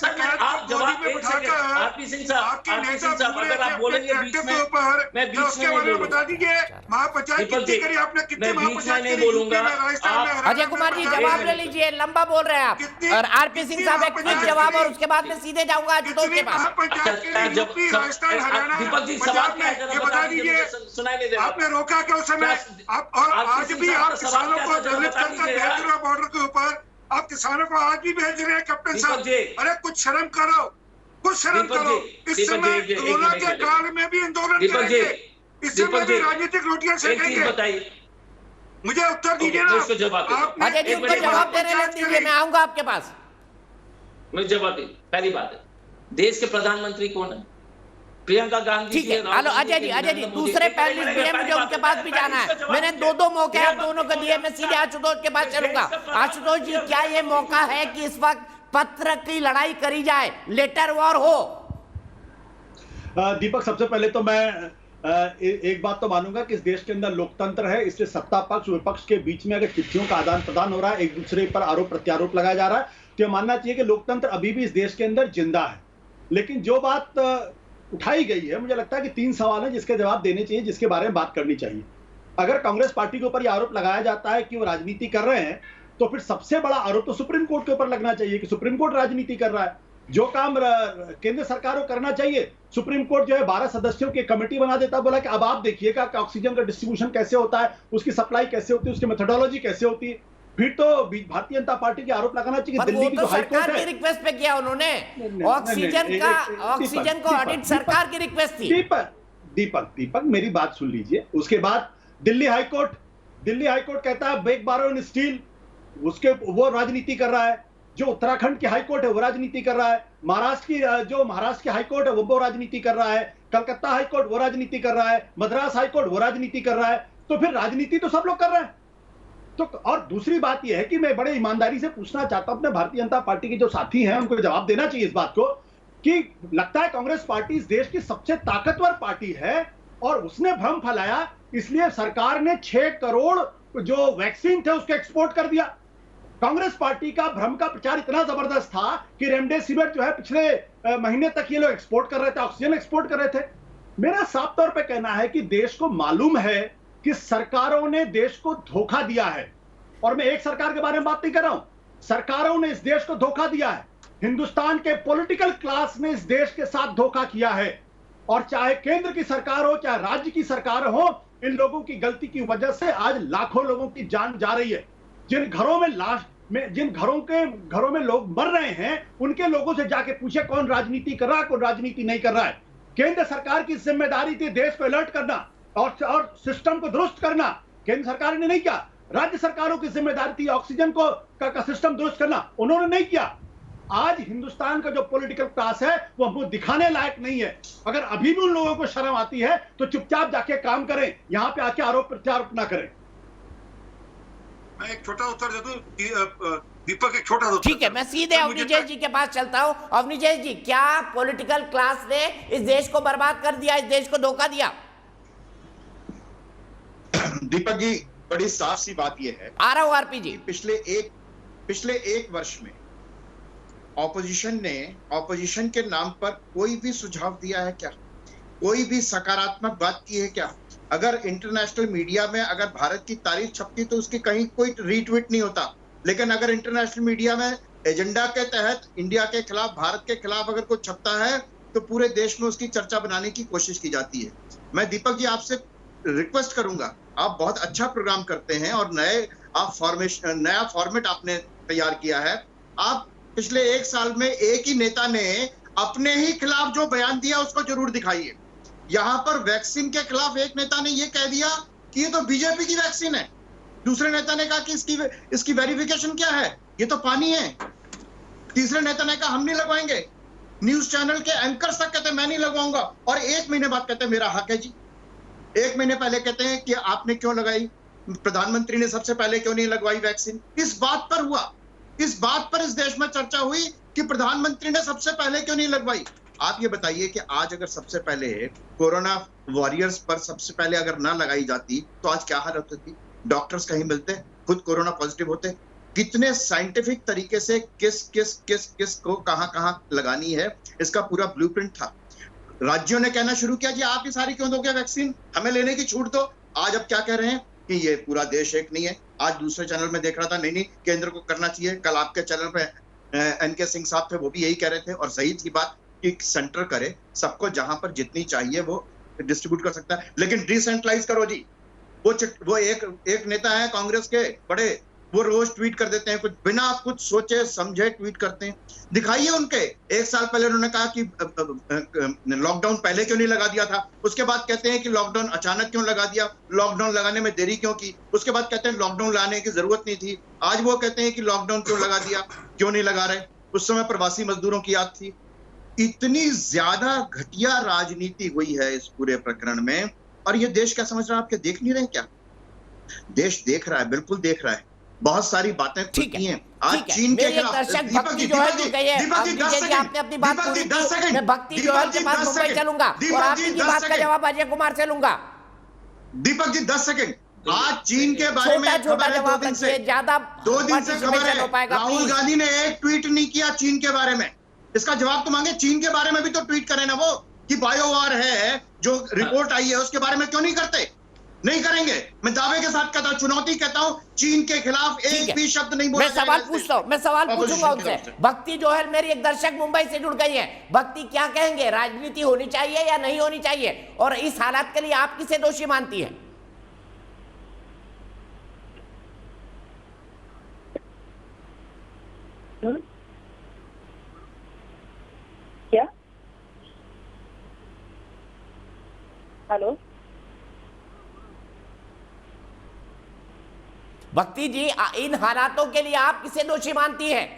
जवाब, एक सेकंड आरपी सिंह साहब, अगर आप बोलेंगे बीच में, मैं बीच में नहीं बता दीजिए। महापंचायत कितनी करी आपने? कितने महापंचायत नहीं बोलूंगा। अजय कुमार जी जवाब ले लीजिए, लंबा बोल रहे हैं आप। और आरपी सिंह साहब एक क्विक जवाब, और उसके बाद में सीधे जाऊंगा अजय के पास। दीपक जी सवाल क्या है, बता दीजिए। सुनाई नहीं दे रहा। आपने रोका क्या उस समय? आप और आप आज किसी भी हिसाब आप से सवाल किसानों क्या को था, जरा दलित बता करके दीजिए भेज यार। रहे हो बॉर्डर के ऊपर, आप किसानों को आज भी भेज रहे हैं कैप्टन दीपक साहब। जी। अरे कुछ शर्म करो, कुछ शर्म दीपक करो। जी, इस दीपक समय जी, एक कोरोना मिनट, के एक मिनट। काल में भी आंदोलन दीपक जी, करेंगे, इस समय दीपक भी जी, राजनीतिक रोटियां एक चीज सेकेंगे। बताइए। मुझे उत्तर दीजिए मैं ना। इसको जवाब देता हूं। आपने अजय जी एक उनको मिनट, जवाब देने जांच दीजिए, करी। मैं आऊंगा आपके पास। मैं जवाब दी। पहली बात है, देश के प्रधानमंत्री कौन है? प्रियंका गांधी ठीक जी, है, राहुल हेलो गांधी अजय जी, अजय जी, नरेंद्र मोदी। दूसरे एक पैनलिस्ट मिनट, भी है, पहली मुझे बात उनके है, पास भी पहले जाना इसका है। जवाब मैंने दीजिए। दो मौके हैं, मेरा दोनों को मतलब दिए, मैं सीधे आशुतोष के पास चलूंगा। आशुतोष जी, क्या ये मौका है कि इस वक्त पत्र की लड़ाई करी जाए, लेटर वॉर हो? दीपक, सबसे पहले तो मैं एक बात तो मानूंगा कि इस देश के अंदर लोकतंत्र है, इसलिए सत्ता पक्ष विपक्ष के बीच में अगर चिट्ठियों का आदान प्रदान हो रहा है, एक दूसरे पर आरोप प्रत्यारोप लगाया जा रहा है, तो यह मानना चाहिए कि लोकतंत्र अभी भी इस देश के अंदर जिंदा है। लेकिन जो बात उठाई गई है, मुझे लगता है कि 3 सवाल हैं जिसके जवाब देने चाहिए, जिसके बारे में बात करनी चाहिए। अगर कांग्रेस पार्टी के ऊपर यह आरोप लगाया जाता है कि वो राजनीति कर रहे हैं, तो फिर सबसे बड़ा आरोप तो सुप्रीम कोर्ट के ऊपर लगना चाहिए कि सुप्रीम कोर्ट राजनीति कर रहा है। जो काम केंद्र सरकार को करना चाहिए, सुप्रीम कोर्ट जो है 12 सदस्यों की कमेटी बना देता, बोला कि अब आप देखिएगा कि ऑक्सीजन का डिस्ट्रीब्यूशन कैसे होता है, उसकी सप्लाई कैसे होती है, उसकी मेथोडोलॉजी कैसे होती है। फिर तो भारतीय जनता पार्टी के आरोप लगाना चाहिए कि पर वो दिल्ली की तो जो हाईकोर्ट सरकार की है। रिक्वेस्ट पे किया उन्होंने। नहीं, ऑक्सीजन का ऑक्सीजन को ऑडिट सरकार की रिक्वेस्ट थी। दीपक मेरी बात सुन लीजिए। उसके बाद दिल्ली हाईकोर्ट कहता है बेक बारो इन स्टील, उसके वो राजनीति कर रहा है। जो उत्तराखंड की हाईकोर्ट है वो राजनीति कर रहा है। महाराष्ट्र की हाईकोर्ट है वो राजनीति कर रहा है। कलकत्ता हाईकोर्ट वो राजनीति कर रहा है। मद्रास हाईकोर्ट वो राजनीति कर रहा है। तो फिर राजनीति तो सब लोग कर रहे हैं। तो और दूसरी बात यह है कि मैं बड़े ईमानदारी से पूछना चाहता हूं अपने भारतीय जनता पार्टी के जो साथी हैं, उनको जवाब देना चाहिए इस बात को कि लगता है कांग्रेस पार्टी इस देश की सबसे ताकतवर पार्टी है और उसने भ्रम फैलाया, इसलिए सरकार ने 6 करोड़ जो वैक्सीन थे उसको एक्सपोर्ट कर दिया। कांग्रेस पार्टी का भ्रम का प्रचार इतना जबरदस्त था कि रेमडेसिविर जो है पिछले महीने तक ये लोग एक्सपोर्ट कर रहे थे, ऑक्सीजन एक्सपोर्ट कर रहे थे। मेरा साफ तौर पे कहना है कि देश को मालूम है कि सरकारों ने देश को धोखा दिया है, और मैं एक सरकार के बारे में बात नहीं कर रहा हूं, सरकारों ने इस देश को धोखा दिया है। हिंदुस्तान के पॉलिटिकल क्लास ने इस देश के साथ धोखा किया है, और चाहे केंद्र की सरकार हो चाहे राज्य की सरकार हो, इन लोगों की गलती की वजह से आज लाखों लोगों की जान जा रही है। जिन घरों में लोग मर रहे हैं, उनके लोगों से जाके पूछे कौन राजनीति कर रहा है, कौन राजनीति नहीं कर रहा है। केंद्र सरकार की जिम्मेदारी थी देश को अलर्ट करना और सिस्टम को दुरुस्त करना, केंद्र सरकार ने नहीं किया। राज्य सरकारों की जिम्मेदारी थी ऑक्सीजन का सिस्टम दुरुस्त करना, उन्होंने नहीं किया। आज हिंदुस्तान का जो पॉलिटिकल क्लास है वो हमको दिखाने लायक नहीं है। अगर अभी भी उन लोगों को शर्म आती है तो चुपचाप जाके काम करें, यहां पे आके आरोप प्रत्यारोप ना करें। मैं एक छोटा उत्तर दे दूं दीपक, एक छोटा उत्तर। ठीक है, मैं सीधे अवनीश जी के पास चलता हूं। अवनीश जी, क्या पॉलिटिकल क्लास ने इस देश को बर्बाद कर दिया, इस देश को धोखा दिया? दीपक जी, बड़ी साफ सी बात यह है, आ रहा हूं आरपी जी। पिछले एक वर्ष में ऑपोजिशन के नाम पर कोई भी सुझाव दिया है क्या? कोई भी सकारात्मक बात की है क्या? अगर इंटरनेशनल मीडिया में अगर भारत की तारीफ छपती तो उसकी कहीं कोई रीट्वीट नहीं होता, लेकिन अगर इंटरनेशनल मीडिया में एजेंडा के तहत इंडिया के खिलाफ, भारत के खिलाफ अगर कुछ छपता है तो पूरे देश में उसकी चर्चा बनाने की कोशिश की जाती है। मैं दीपक जी आपसे रिक्वेस्ट करूंगा, आप बहुत अच्छा प्रोग्राम करते हैं और नया फॉर्मेट आपने तैयार किया है। आप पिछले 1 साल में एक ही नेता ने अपने ही खिलाफ जो बयान दिया उसको जरूर दिखाइए। यहां पर वैक्सीन के खिलाफ एक नेता ने यह कह दिया कि ये तो बीजेपी की वैक्सीन है, दूसरे नेता ने कहा कि इसकी वेरिफिकेशन क्या है, ये तो पानी है, तीसरे नेता ने कहा हम नहीं लगवाएंगे, न्यूज चैनल के एंकर्स तक कहते मैं नहीं लगवाऊंगा, और 1 महीने बाद कहते मेरा हक है जी। 1 महीने पहले कहते हैं कि आपने क्यों लगाई, प्रधानमंत्री ने सबसे पहले क्यों नहीं लगवाई वैक्सीन। इस बात पर इस देश में चर्चा हुई कि प्रधानमंत्री ने सबसे पहले क्यों नहीं लगवाई। आप ये बताइए कि आज अगर सबसे पहले कोरोना वॉरियर्स पर सबसे पहले अगर ना लगाई जाती तो आज क्या हालत होती? डॉक्टर्स कहीं मिलते, खुद कोरोना पॉजिटिव होते। कितने साइंटिफिक तरीके से किस को कहां लगानी है, इसका पूरा ब्लूप्रिंट था। राज्यों ने कहना शुरू किया जी आप ही सारी क्यों दोगे वैक्सीन, हमें लेने की छूट दो। आज अब क्या कह रहे हैं कि ये पूरा देश एक नहीं है। आज दूसरे चैनल में देख रहा था, नहीं केंद्र को करना चाहिए। कल आपके चैनल पे एनके सिंह साहब थे, वो भी यही कह रहे थे, और सही थी बात कि सेंटर करे, सबको जहां पर जितनी चाहिए वो डिस्ट्रीब्यूट कर सकता है, लेकिन डिसेंट्रलाइज करो जी। वो एक नेता है कांग्रेस के बड़े, वो रोज ट्वीट कर देते हैं, कुछ बिना कुछ सोचे समझे ट्वीट करते हैं। दिखाइए उनके, एक साल पहले उन्होंने कहा कि लॉकडाउन पहले क्यों नहीं लगा दिया था, उसके बाद कहते हैं कि लॉकडाउन अचानक क्यों लगा दिया, लॉकडाउन लगाने में देरी क्यों की, उसके बाद कहते हैं लॉकडाउन लाने की जरूरत नहीं थी, आज वो कहते हैं कि लॉकडाउन क्यों लगा दिया, क्यों नहीं लगा रहे, उस समय प्रवासी मजदूरों की याद थी। इतनी ज्यादा घटिया राजनीति हुई है इस पूरे प्रकरण में, और ये देश क्या समझ रहा है? आपके देख नहीं रहे क्या? देश देख रहा है, बिल्कुल देख रहा है। बहुत सारी बातें खुलती हैं। आज चीन के खिलाफ भक्ति जोहल जुड़ गई है। आपने अपनी बात पूरी की, मैं भक्ति जोहल के पास मुंबई चलूंगा और आपकी बात का जवाब अजय कुमार से लूंगा। दीपक जी 10 सेकंड। आज चीन के बारे में छोटा जवाब रखिए, ज्यादा 2 दिन से खबर है, राहुल गांधी ने एक ट्वीट नहीं किया चीन के बारे में। इसका जवाब तो मांगे, चीन के बारे में भी तो ट्वीट करें ना वो, कि बायोवार है जो रिपोर्ट आई है उसके बारे में क्यों नहीं करते? नहीं करेंगे। मैं दावे के साथ कहता हूं, चुनौती कहता हूं, चीन के खिलाफ एक भी शब्द नहीं बोला। मैं सवाल पूछता हूं, मैं सवाल पूछूंगा उनसे। भक्ति जोहल मेरी एक दर्शक मुंबई से जुड़ गई है, भक्ति क्या कहेंगे, राजनीति होनी चाहिए या नहीं होनी चाहिए, और इस हालात के लिए आप किसे दोषी मानती है? क्या? हेलो भक्ति जी, इन हालातों के लिए आप किसे दोषी मानती हैं?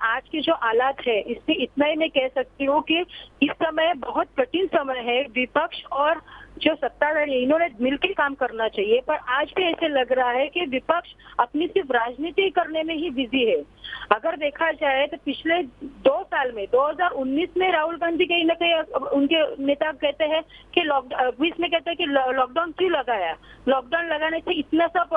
आज के जो हालात है, इससे इतना ही मैं कह सकती हूँ कि इस समय बहुत कठिन समय है। विपक्ष और जो सत्ताधारी, इन्होंने मिलकर काम करना चाहिए, पर आज भी ऐसे लग रहा है कि विपक्ष अपनी सिर्फ राजनीति करने में ही बिजी है। अगर देखा जाए तो पिछले 2 साल में, 2019 में राहुल गांधी कहीं ना कहीं उनके नेता कहते हैं कि लॉकडाउन, 20 में कहते हैं कि लॉकडाउन क्यों लगाया, लॉकडाउन लगाने से इतना सब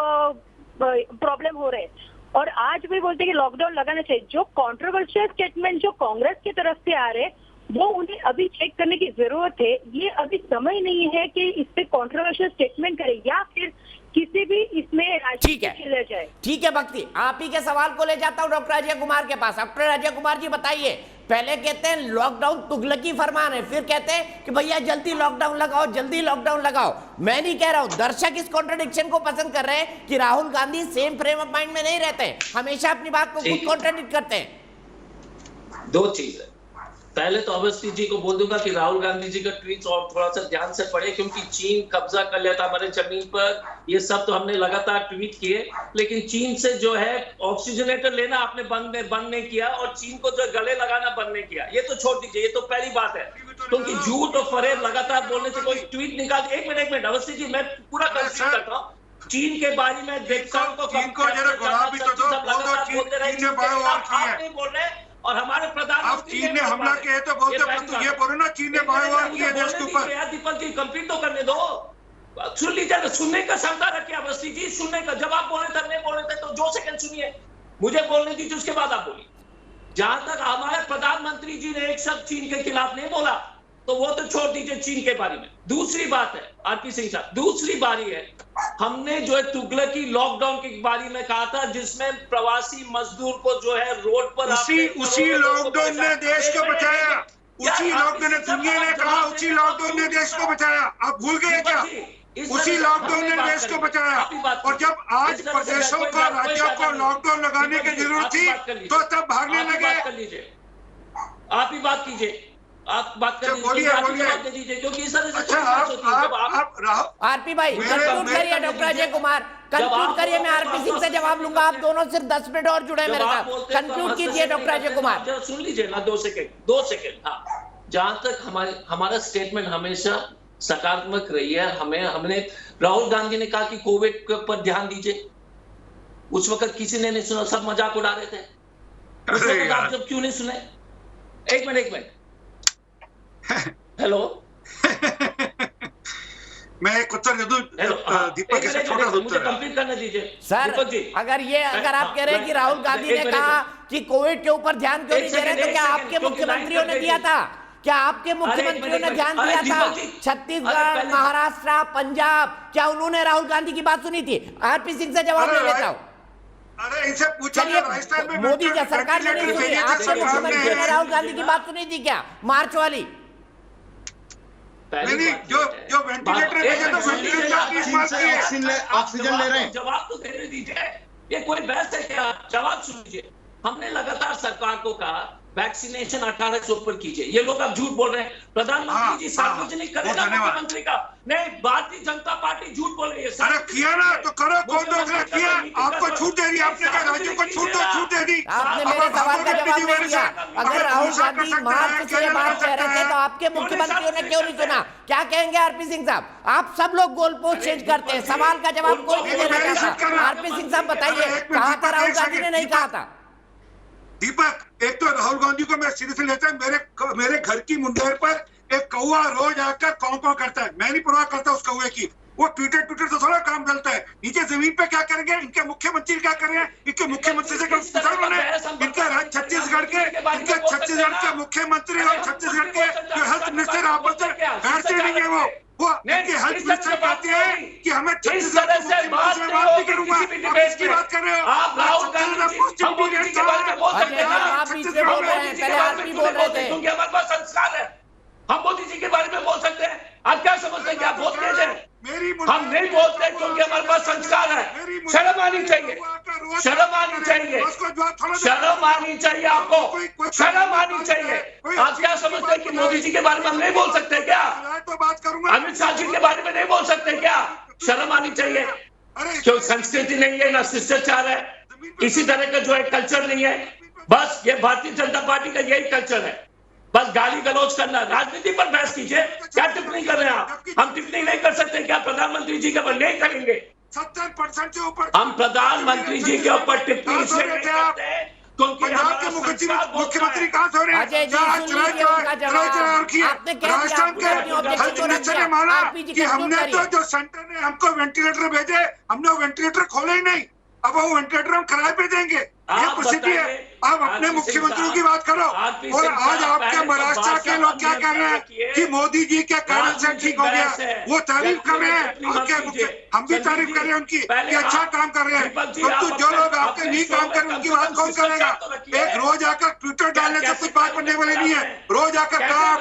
प्रॉब्लम हो रहे हैं, और आज भी बोलते हैं कि लॉकडाउन लगाना चाहिए। जो कंट्रोवर्शियल स्टेटमेंट जो कांग्रेस की तरफ से आ रहे, वो उन्हें अभी चेक करने की जरूरत है। ये अभी समय नहीं है कि इस पे कंट्रोवर्शियल स्टेटमेंट करें या फिर किसी भी इसमें ठीक है, जाए। ठीक है भक्ति, आप ही के सवाल को ले जाता हूं डॉक्टर अजय कुमार के पास। डॉक्टर अजय कुमार जी बताइए, पहले कहते हैं लॉकडाउन तुगलकी फरमान है, फिर कहते हैं कि भैया जल्दी लॉकडाउन लगाओ, जल्दी लॉकडाउन लगाओ। मैं नहीं कह रहा हूं, दर्शक इस कॉन्ट्रडिक्शन को पसंद कर रहे हैं कि Rahul Gandhi same frame of mind में नहीं रहते, हमेशा अपनी बात को खुद कॉन्ट्रडिक्ट करते हैं। 2 चीज है, पहले तो अवस्थी जी को बोल दूंगा कि राहुल गांधी जी का ट्वीट और थोड़ा सा ध्यान से पढ़े, क्योंकि चीन कब्जा कर लेता हमारे जमीन पर, ये सब तो हमने लगातार ट्वीट किए, लेकिन चीन से जो है ऑक्सीजनेटर लेना आपने बंद नहीं किया, और चीन को जो गले लगाना बंद नहीं किया, ये तो छोड़ दीजिए, ये तो पहली बात है। क्योंकि झूठ और फरेब लगातार बोलने से कोई ट्वीट निकाल, एक मिनट अवस्थी जी, मैं पूरा कंसीड करता हूँ। चीन के बारे में देखता हूँ तो नहीं बोल रहे, और हमारे प्रधानमंत्री चीन ने हमला किया है तो बोलते, परंतु ये बोलो ना चीन ने बायोवार किया देश के ऊपर। दीपक जी कंप्लीट तो करने दो, सुन लीजिए, सुनने का क्षमता रखिए अवस्थी जी, सुनने का। जब आप बोले थे, नहीं बोले थे, तो 2 सेकंड सुनिए, मुझे बोलने दीजिए, उसके बाद आप बोलिए। जहां तक हमारे प्रधानमंत्री जी ने एक शब्द चीन के खिलाफ नहीं बोला, तो वो तो छोड़ दीजिए चीन के बारे में। दूसरी बात है आरपी सिंह साहब, दूसरी बारी है, हमने जो है तुगलकी लॉकडाउन के बारे में कहा था, जिसमें प्रवासी मजदूर को जो है रोड पर उसी लॉकडाउन ने देश को बचाया, उसी लॉकडाउन ने, दुनिया ने कहा उसी लॉकडाउन ने देश को बचाया। आप भूल गए क्या? उसी लॉकडाउन ने देश को बचाया, और जब आज प्रदेशों को, राज्यों को लॉकडाउन लगाने की जरूरत थी तो तब भागने लगे। आप ही बात कीजिए, आप बात कर दीजिए, क्योंकि इस तरह से आरपी भाई कंक्लूड करिए, डॉक्टर अजय कुमार कंक्लूड करिए, मैं आरपी सिंह से जवाब लूंगा। आप दोनों सिर्फ 10 मिनट और जुड़े मेरे साथ, कंक्लूड कीजिए डॉक्टर अजय कुमार। सुन लीजिए ना, 2 सेकंड। हाँ, जहां तक हमारा स्टेटमेंट हमेशा सकारात्मक रही है। हमने राहुल गांधी ने कहा कि कोविड पर ध्यान दीजिए, उस वक्त किसी ने नहीं सुना, सब मजाक उड़ा रहे थे। उस वक्त आप जब क्यों नहीं सुने? एक मिनट हेलो मैं एक उत्तर दे दूं दीपक, से छोटा मुझे कंप्लीट करने दीजिए सर। अगर आप कह रहे हैं कि राहुल गांधी ने कहा कि कोविड के ऊपर ध्यान क्यों नहीं दे रहे, तो क्या आपके मुख्यमंत्रियों ने दिया था? क्या आपके मुख्यमंत्रियों ने ध्यान दिया था? छत्तीसगढ़, महाराष्ट्र, पंजाब, क्या उन्होंने राहुल गांधी की बात सुनी थी? आरपी सिंह से जवाब ले लेता हूँ। अरे इनसे पूछो, राजस्थान में मोदी की सरकार ने नहीं सुनी, आपके मुख्यमंत्री ने राहुल गांधी की बात सुनी थी क्या, मार्च वाली? नहीं, जो वेंटिलेटर भेजे तो वेंटिलेटर की इस्तेमाल किए, ऑक्सीजन ले रहे हैं। जवाब तो देने दीजिए, ये कोई बहस है क्या? जवाब सुनिए। हमने लगातार सरकार को कहा वैक्सीनेशन 18 से ऊपर कीजिए, ये लोग अब झूठ बोल रहे हैं। प्रधानमंत्री जी सार्वजनिक करेगा मुख्यमंत्री का, नहीं भारतीय जनता पार्टी झूठ बोल रही है। अरे किया ना तो करो, कौन रोक रहा? किया, आपको छूट दे दी, आपने कहा राज्यों को छूट दे दी। आपने मेरे सवाल का जवाब नहीं दिया। अगर राहुल गांधी मार्च से ये बात कह रहे थे तो आपके मुख्यमंत्रियों ने क्यों नहीं सुना? क्या कहेंगे आरपी सिंह साहब? आप सब लोग गोल पोस्ट चेंज करते हैं, सवाल का जवाब कोई नहीं दे रहा था। आरपी सिंह साहब बताइए, कहा था राहुल गांधी ने? नहीं कहा था। दीपक, एक तो राहुल गांधी को मैं सीधे से लेता हूं, मेरे घर की मुंडेर पर एक कौवा रोज आकर कौं करता है, मैं नहीं परवाह करता उस कौवे की। वो ट्विटर तो थोड़ा काम चलता है, नीचे जमीन पे क्या करेंगे? इनके मुख्यमंत्री क्या कर रहे हैं? इनके मुख्यमंत्री से पूछा उन्होंने? इनके छत्तीसगढ़ के मुख्यमंत्री और छत्तीसगढ़ के जो हेल्थ मिनिस्टर आपस में गैर से नहीं है, वो इनके हेल्थ मिनिस्टर कहते हैं कि हमें छत्तीसगढ़ से बात नहीं करूंगा। आप इसकी बात कर रहे हो? आप राहुल गांधी के बारे में बोल सकते हैं, आप बीच में बोल रहे हैं, पहले आप भी बोल रहे थे। क्योंकि हमारे पास संस्कार है, हम मोदी जी के बारे में बोल सकते हैं। आप क्या समझते हैं कि आप बोल रहे थे? हम नहीं बोलते क्योंकि हमारे पास संस्कार है। शर्म आनी चाहिए, शर्म आनी चाहिए, शर्म आनी चाहिए आपको, शर्म आनी चाहिए। आप क्या समझते हैं कि मोदी जी के बारे में हम नहीं बोल सकते क्या? तो बात करूंगा। अमित शाह जी के बारे में नहीं बोल सकते क्या? शर्म आनी चाहिए। क्यों संस्कृति नहीं है, ना शिष्टाचार है, इसी तरह का जो है कल्चर नहीं है। बस ये भारतीय जनता पार्टी का यही कल्चर है, बस गाली गलौज करना। राजनीति पर बहस कीजिए, क्या टिप्पणी कर रहे हैं आप? हम टिप्पणी नहीं कर सकते क्या प्रधानमंत्री जी के ऊपर? नहीं करेंगे। 70% से ऊपर हम प्रधानमंत्री जी के ऊपर टिप्पणी इसलिए नहीं करते क्योंकि पंजाब के मुख्यमंत्री कहाँ से हो रहे हैं? राजस्थान के हेल्थ मिनिस्टर ने माना कि हमने तो जो सेंटर ने हमको वेंटिलेटर भेजे, हमने वो वेंटिलेटर खोले ही नहीं, अब वो वेंटिलेटर हम किराए पे देंगे। ये परिस्थिति है। आप अपने मुख्यमंत्रियों की बात करो, और आज आपके महाराष्ट्र के लोग क्या कह रहे हैं कि मोदी जी के कारण से ठीक हो गया, वो तारीफ कर रहे हैं। हम भी तारीफ कर रहे हैं उनकी कि अच्छा काम कर रहे हैं, परंतु जो लोग आपके नहीं काम कर रहे उनकी बात कौन करेगा? एक रोज आकर ट्विटर डालने से कुछ बात बनने वाली नहीं है। रोज आकर कहा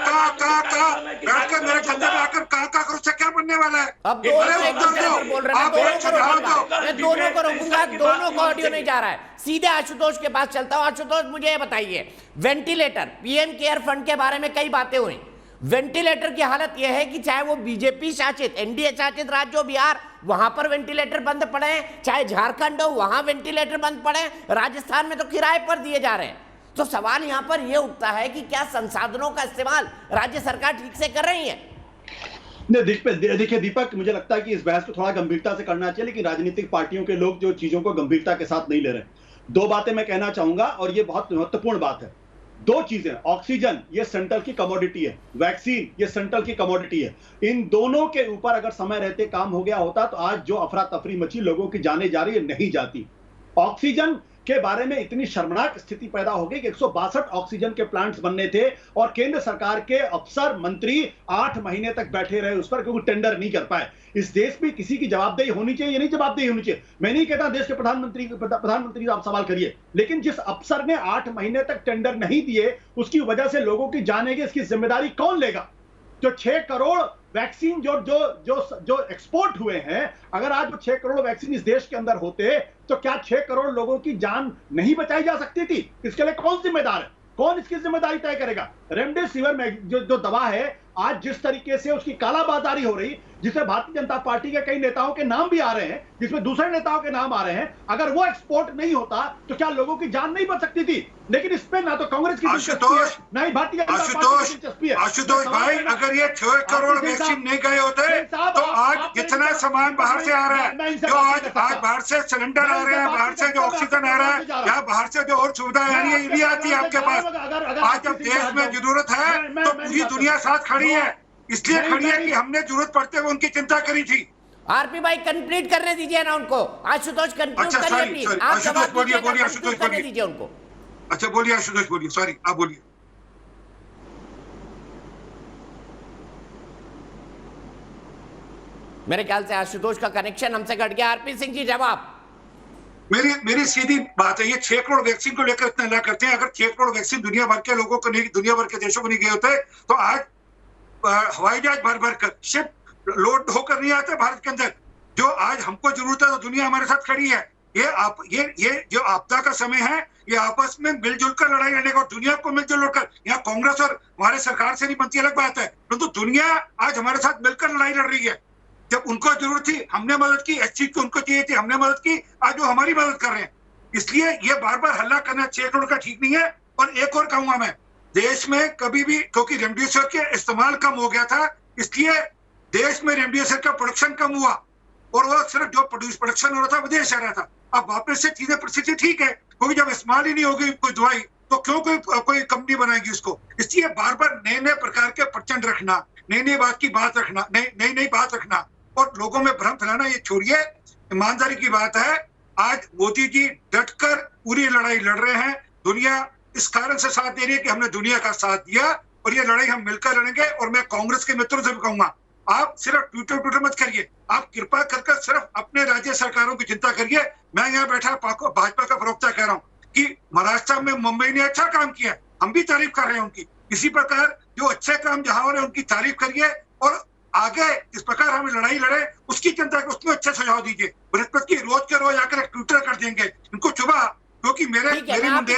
बैठकर मेरे कंधे पे आकर कहा करो, उससे क्या बनने वाला है? अब दोनों को रोकूंगा, दोनों को ऑडियो नहीं जा रहा है। सीधे आशुतोष के पास चलता हूं। आशुतोष, मुझे ये बताइए, वेंटिलेटर, पीएम केयर फंड के बारे में कई बातें हुई। वेंटिलेटर की हालत यह है कि चाहे वो बीजेपी शासित, एनडीए शासित राज्य हो बिहार, वहां पर वेंटिलेटर बंद पड़े हैं, चाहे झारखंड हो वहां वेंटिलेटर बंद पड़े हैं, राजस्थान में तो किराए पर दिए जा रहे हैं। तो सवाल यहां पर यह उठता है कि क्या संसाधनों का इस्तेमाल राज्य सरकार ठीक से कर रही है? देखिए दीपक, मुझे लगता है कि इस बहस को थोड़ा गंभीरता से करना चाहिए, लेकिन राजनीतिक पार्टियों के लोग जो चीजों को गंभीरता के साथ नहीं ले रहे। दो बातें मैं कहना चाहूंगा और ये बहुत महत्वपूर्ण बात है। दो चीजें, ऑक्सीजन ये सेंट्रल की कमोडिटी है, वैक्सीन ये सेंट्रल की कमोडिटी है। इन दोनों के ऊपर अगर समय रहते काम हो गया होता तो आज जो अफरा तफरी मची, लोगों की जाने जा रही है, नहीं जाती। ऑक्सीजन के बारे में इतनी शर्मनाक स्थिति पैदा हो गई कि 162 ऑक्सीजन के प्लांट्स बनने थे और केंद्र सरकार के अफसर मंत्री 8 महीने तक बैठे रहे उस पर, क्योंकि टेंडर नहीं कर पाए। इस देश में किसी की जवाबदेही होनी चाहिए, ये नहीं जवाबदेही होनी चाहिए। मैं नहीं कहता देश के प्रधानमंत्री आप सवाल करिए, लेकिन जिस अफसर ने 8 महीने तक टेंडर नहीं दिए उसकी वजह से लोगों की जाने गई, इसकी जिम्मेदारी कौन लेगा? जो 6 करोड़ वैक्सीन जो एक्सपोर्ट हुए हैं, अगर आज वो 6 करोड़ वैक्सीन इस देश के अंदर होते तो क्या 6 करोड़ लोगों की जान नहीं बचाई जा सकती थी? इसके लिए कौन जिम्मेदार है? कौन इसकी जिम्मेदारी तय करेगा? रेमडेसिविर में जो दवा है, आज जिस तरीके से उसकी कालाबाजारी हो रही, जिसमें भारतीय जनता पार्टी के कई नेताओं के नाम भी आ रहे हैं, जिसमें दूसरे नेताओं के नाम आ रहे हैं, अगर वो एक्सपोर्ट नहीं होता तो क्या लोगों की जान नहीं बच सकती थी? लेकिन इस पे ना तो कांग्रेस की दिलचस्पी है, ना ही भारतीय जनता पार्टी की दिलचस्पी है। आशुतोष भाई, अगर ये 6 करोड़ वैक्सीन नहीं गए होते तो आज जितना सामान बाहर से आ रहा है, जो आज बाहर से सिलेंडर आ रहे हैं, बाहर से जो ऑक्सीजन आ रहा है, या बाहर से जो और सुविधाएं आ रही है, ये भी आती है आपके पास। आज जब देश में जरूरत है तो पूरी दुनिया साथ खड़ी है, इसलिए खड़ी है कि हमने जरूरत पड़ते हुए उनकी चिंता करी थी। आरपी भाई कंप्लीट करने दीजिए ना उनको। आशुतोष कंक्लूड करिए प्लीज। आप आशुतोष बोलिए, आशुतोष करने दीजिए उनको। अच्छा बोलिए आशुतोष, बोलिए, सॉरी आप बोलिए। मेरे ख्याल से आशुतोष का कनेक्शन हमसे कट गया। आरपी सिंह जी जवाब। मेरी सीधी बात है, ये 6 करोड़ वैक्सीन को लेकर इतना ना करते हैं। अगर 6 करोड़ वैक्सीन दुनिया भर के लोगों को नहीं, दुनिया भर के देशों को नहीं गए होते तो आज हवाई जहाज भर भर कर, शिप लोड होकर नहीं आते भारत के अंदर। जो आज हमको जरूरत है तो दुनिया हमारे साथ खड़ी है। ये जो आपदा का समय है, ये आपस में मिलजुल कर लड़ाई लड़ने का, और दुनिया को मिलजुल कर, यहाँ कांग्रेस और हमारे सरकार से नहीं बनती अलग बात है, परंतु दुनिया आज हमारे साथ मिलकर लड़ाई लड़ रही है। जब उनको जरूरत थी हमने मदद की, अच्छी को उनको चाहिए थी हमने मदद की, आज वो हमारी मदद कर रहे हैं। इसलिए ये बार बार हल्ला करना 6 करोड़ का ठीक नहीं है। और एक और कहूंगा मैं, देश में कभी भी, क्योंकि रेमडेसिविर के इस्तेमाल कम हो गया था, इसलिए देश में रेमडेसिविर का प्रोडक्शन कम हुआ, और वो सिर्फ जो प्रोडक्शन हो रहा था विदेश जा रहा था। अब वापस से चीजें परिस्थिति ठीक है, क्योंकि जब इस्तेमाल ही नहीं होगी कोई दवाई तो क्यों कोई कंपनी बनाएगी उसको। इसलिए बार बार नए नए प्रकार के प्रचंड रखना, नई बात की बात रखना, नई बात रखना और लोगों में भ्रम फैलाना, ये छोड़िए। ईमानदारी की बात है, आज मोदी जी डटकर पूरी लड़ाई लड़ रहे हैं। दुनिया इस कारण से साथ दे रही है कि हमने दुनिया का साथ दिया, और ये लड़ाई हम मिलकर लड़ेंगे। और मैं कांग्रेस के मित्रों से भी कहूंगा, आप सिर्फ ट्विटर मत करिए, आप कृपा कर सिर्फ अपने राज्य सरकारों की चिंता करिए। मैं यहाँ बैठा भाजपा का प्रवक्ता कह रहा हूँ कि महाराष्ट्र में मुंबई ने अच्छा काम किया, हम भी तारीफ कर रहे हैं उनकी। इसी प्रकार जो अच्छे काम जहां हो रहे हैं उनकी तारीफ करिए, और आगे इस प्रकार हम लड़ाई लड़े उसकी चिंता को, उसमें अच्छे सुझाव दीजिए। बृहस्पति की रोज के रोज आकर ट्विटर कर देंगे, इनको चुभा, क्योंकि मेरे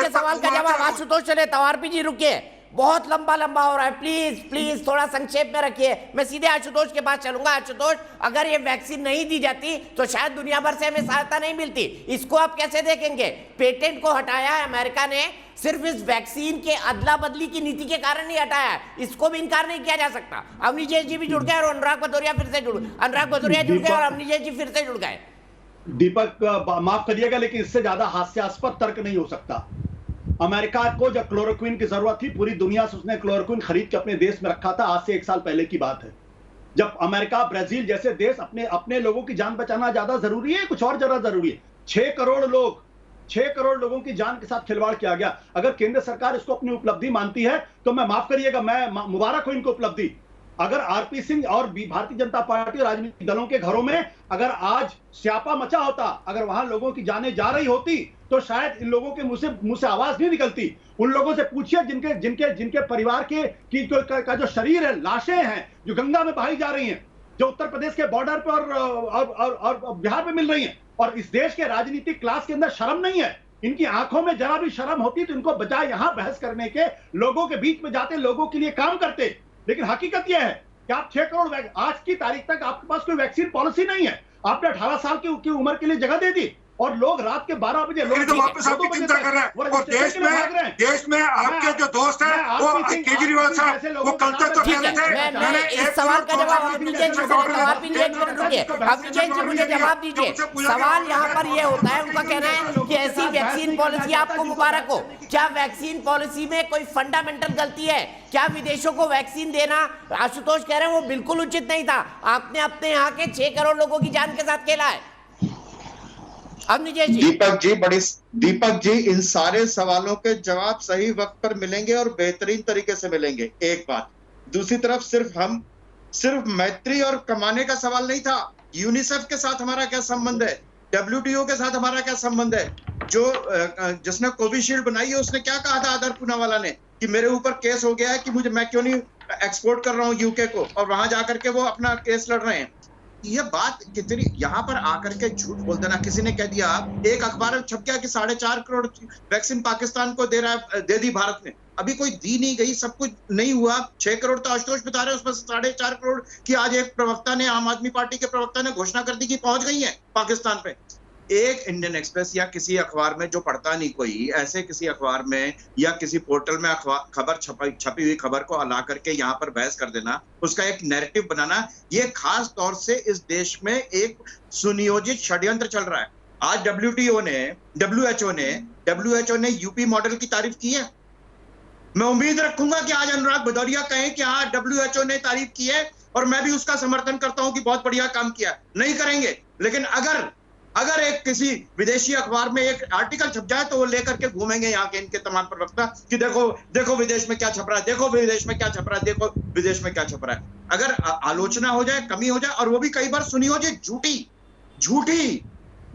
सवाल का जवाब आशुतोष चले। तवारपी जी रुकिए, बहुत लंबा हो रहा है, प्लीज थोड़ा संक्षेप में रखिए। मैं सीधे आशुतोष के पास चलूंगा। आशुतोष, अगर ये वैक्सीन नहीं दी जाती तो शायद दुनिया भर से हमें सहायता नहीं मिलती, इसको आप कैसे देखेंगे? पेटेंट को हटाया है अमेरिका ने, सिर्फ इस वैक्सीन के अदला बदली की नीति के कारण नहीं हटाया है, इसको भी इनकार नहीं किया जा सकता। अवनीश जी भी जुड़ गए और अनुराग भदौरिया फिर से जुड़ गए और अवनीश जी फिर से जुड़ गए। दीपक माफ करिएगा, लेकिन इससे ज्यादा हास्यास्पद तर्क नहीं हो सकता। अमेरिका को जब क्लोरोक्विन की जरूरत थी, पूरी दुनिया से उसने क्लोरोक्विन खरीद के अपने देश में रखा था। आज से 1 साल पहले की बात है, जब अमेरिका, ब्राजील जैसे देश अपने लोगों की जान बचाना ज्यादा जरूरी है, कुछ और ज्यादा जरूरी है। 6 करोड़ लोगों की जान के साथ खिलवाड़ किया गया। अगर केंद्र सरकार इसको अपनी उपलब्धि मानती है तो मैं माफ करिएगा, मैं मुबारक हूं इनको उपलब्धि। अगर आरपी सिंह और भारतीय जनता पार्टी और राजनीतिक दलों के घरों में अगर आज स्यापा मचा होता, अगर वहां लोगों की जानें जा रही होती, तो शायद इन लोगों के मुंह से आवाज नहीं निकलती। उन लोगों से पूछिए जिनके परिवार का जो शरीर है, लाशें हैं जो गंगा में बहाई जा रही हैं, जो उत्तर प्रदेश के बॉर्डर पर और बिहार में मिल रही हैं। और इस देश के राजनीतिक क्लास के अंदर शर्म नहीं है। इनकी आंखों में जरा भी शर्म होती तो इनको बजाय यहां बहस करने के, लोगों के बीच में जाते, लोगों के लिए काम करते। लेकिन हकीकत यह है कि आप 6 करोड़, आज की तारीख तक आपके पास कोई वैक्सीन पॉलिसी नहीं है। आपने 18 साल की उम्र के लिए जगह दे दी, और लोग रात के 12 बजे तो वापस आपकी चिंता कर रहे हैं। और देश में आपके जो दोस्त हैं वो केजरीवाल साहब, वो कल तक तो कह रहे थे। मैंने इस सवाल का जवाब मुझे जवाब दीजिए। सवाल यहाँ पर ये होता है, उनका कहना है कि ऐसी वैक्सीन पॉलिसी आपको मुबारक हो। क्या वैक्सीन पॉलिसी में कोई फंडामेंटल गलती है? क्या विदेशों को वैक्सीन देना, आशुतोष कह रहे हैं, वो बिल्कुल उचित नहीं था। आपने अपने यहाँ के 6 करोड़ लोगों की जान के साथ खेला है। दीपक जी, इन सारे सवालों के जवाब सही वक्त पर मिलेंगे और बेहतरीन तरीके से मिलेंगे, एक बात। दूसरी तरफ सिर्फ मैत्री और कमाने का सवाल नहीं था। यूनिसेफ के साथ हमारा क्या संबंध है? WTO के साथ हमारा क्या संबंध है? जिसने कोविशील्ड बनाई है उसने क्या कहा था आदर पूनावाला ने कि मेरे ऊपर केस हो गया है कि मैं क्यों नहीं एक्सपोर्ट कर रहा हूं यूके को, और वहां जाकर के वो अपना केस लड़ रहे हैं। ये बात कितनी, यहाँ पर आकर के झूठ बोल देना। किसी ने कह दिया, एक अखबार में छप गया कि 4.5 करोड़ वैक्सीन पाकिस्तान को दे दी भारत ने। अभी कोई दी नहीं गई, सब कुछ नहीं हुआ। 6 करोड़ तो आशुतोष बता रहे हैं, उसमें 4.5 करोड़ की आज एक प्रवक्ता ने, आम आदमी पार्टी के प्रवक्ता ने घोषणा कर दी कि पहुंच गई है पाकिस्तान पे। एक इंडियन एक्सप्रेस या किसी अखबार में जो पढ़ता नहीं कोई, ऐसे किसी अखबार में या किसी पोर्टल में खबर छपी हुई खबर को ला करके यहाँ पर बहस कर देना, उसका एक नैरेटिव बनाना, ये खास तौर से इस देश में एक सुनियोजित षड्यंत्र चल रहा है। आज WHO ने यूपी मॉडल की तारीफ की है। मैं उम्मीद रखूंगा कि आज अनुराग भदौरिया कहें कि हाँ WHO ने तारीफ की है और मैं भी उसका समर्थन करता हूं कि बहुत बढ़िया काम किया। नहीं करेंगे, लेकिन अगर एक किसी विदेशी अखबार में एक आर्टिकल छप जाए तो वो लेकर के घूमेंगे यहाँ के इनके तमाम प्रवक्ता कि देखो विदेश में क्या छप रहा है, देखो विदेश में क्या छप रहा है, देखो विदेश में क्या छप रहा है। अगर आलोचना हो जाए, कमी हो जाए, और वो भी कई बार सुनियोजित झूठी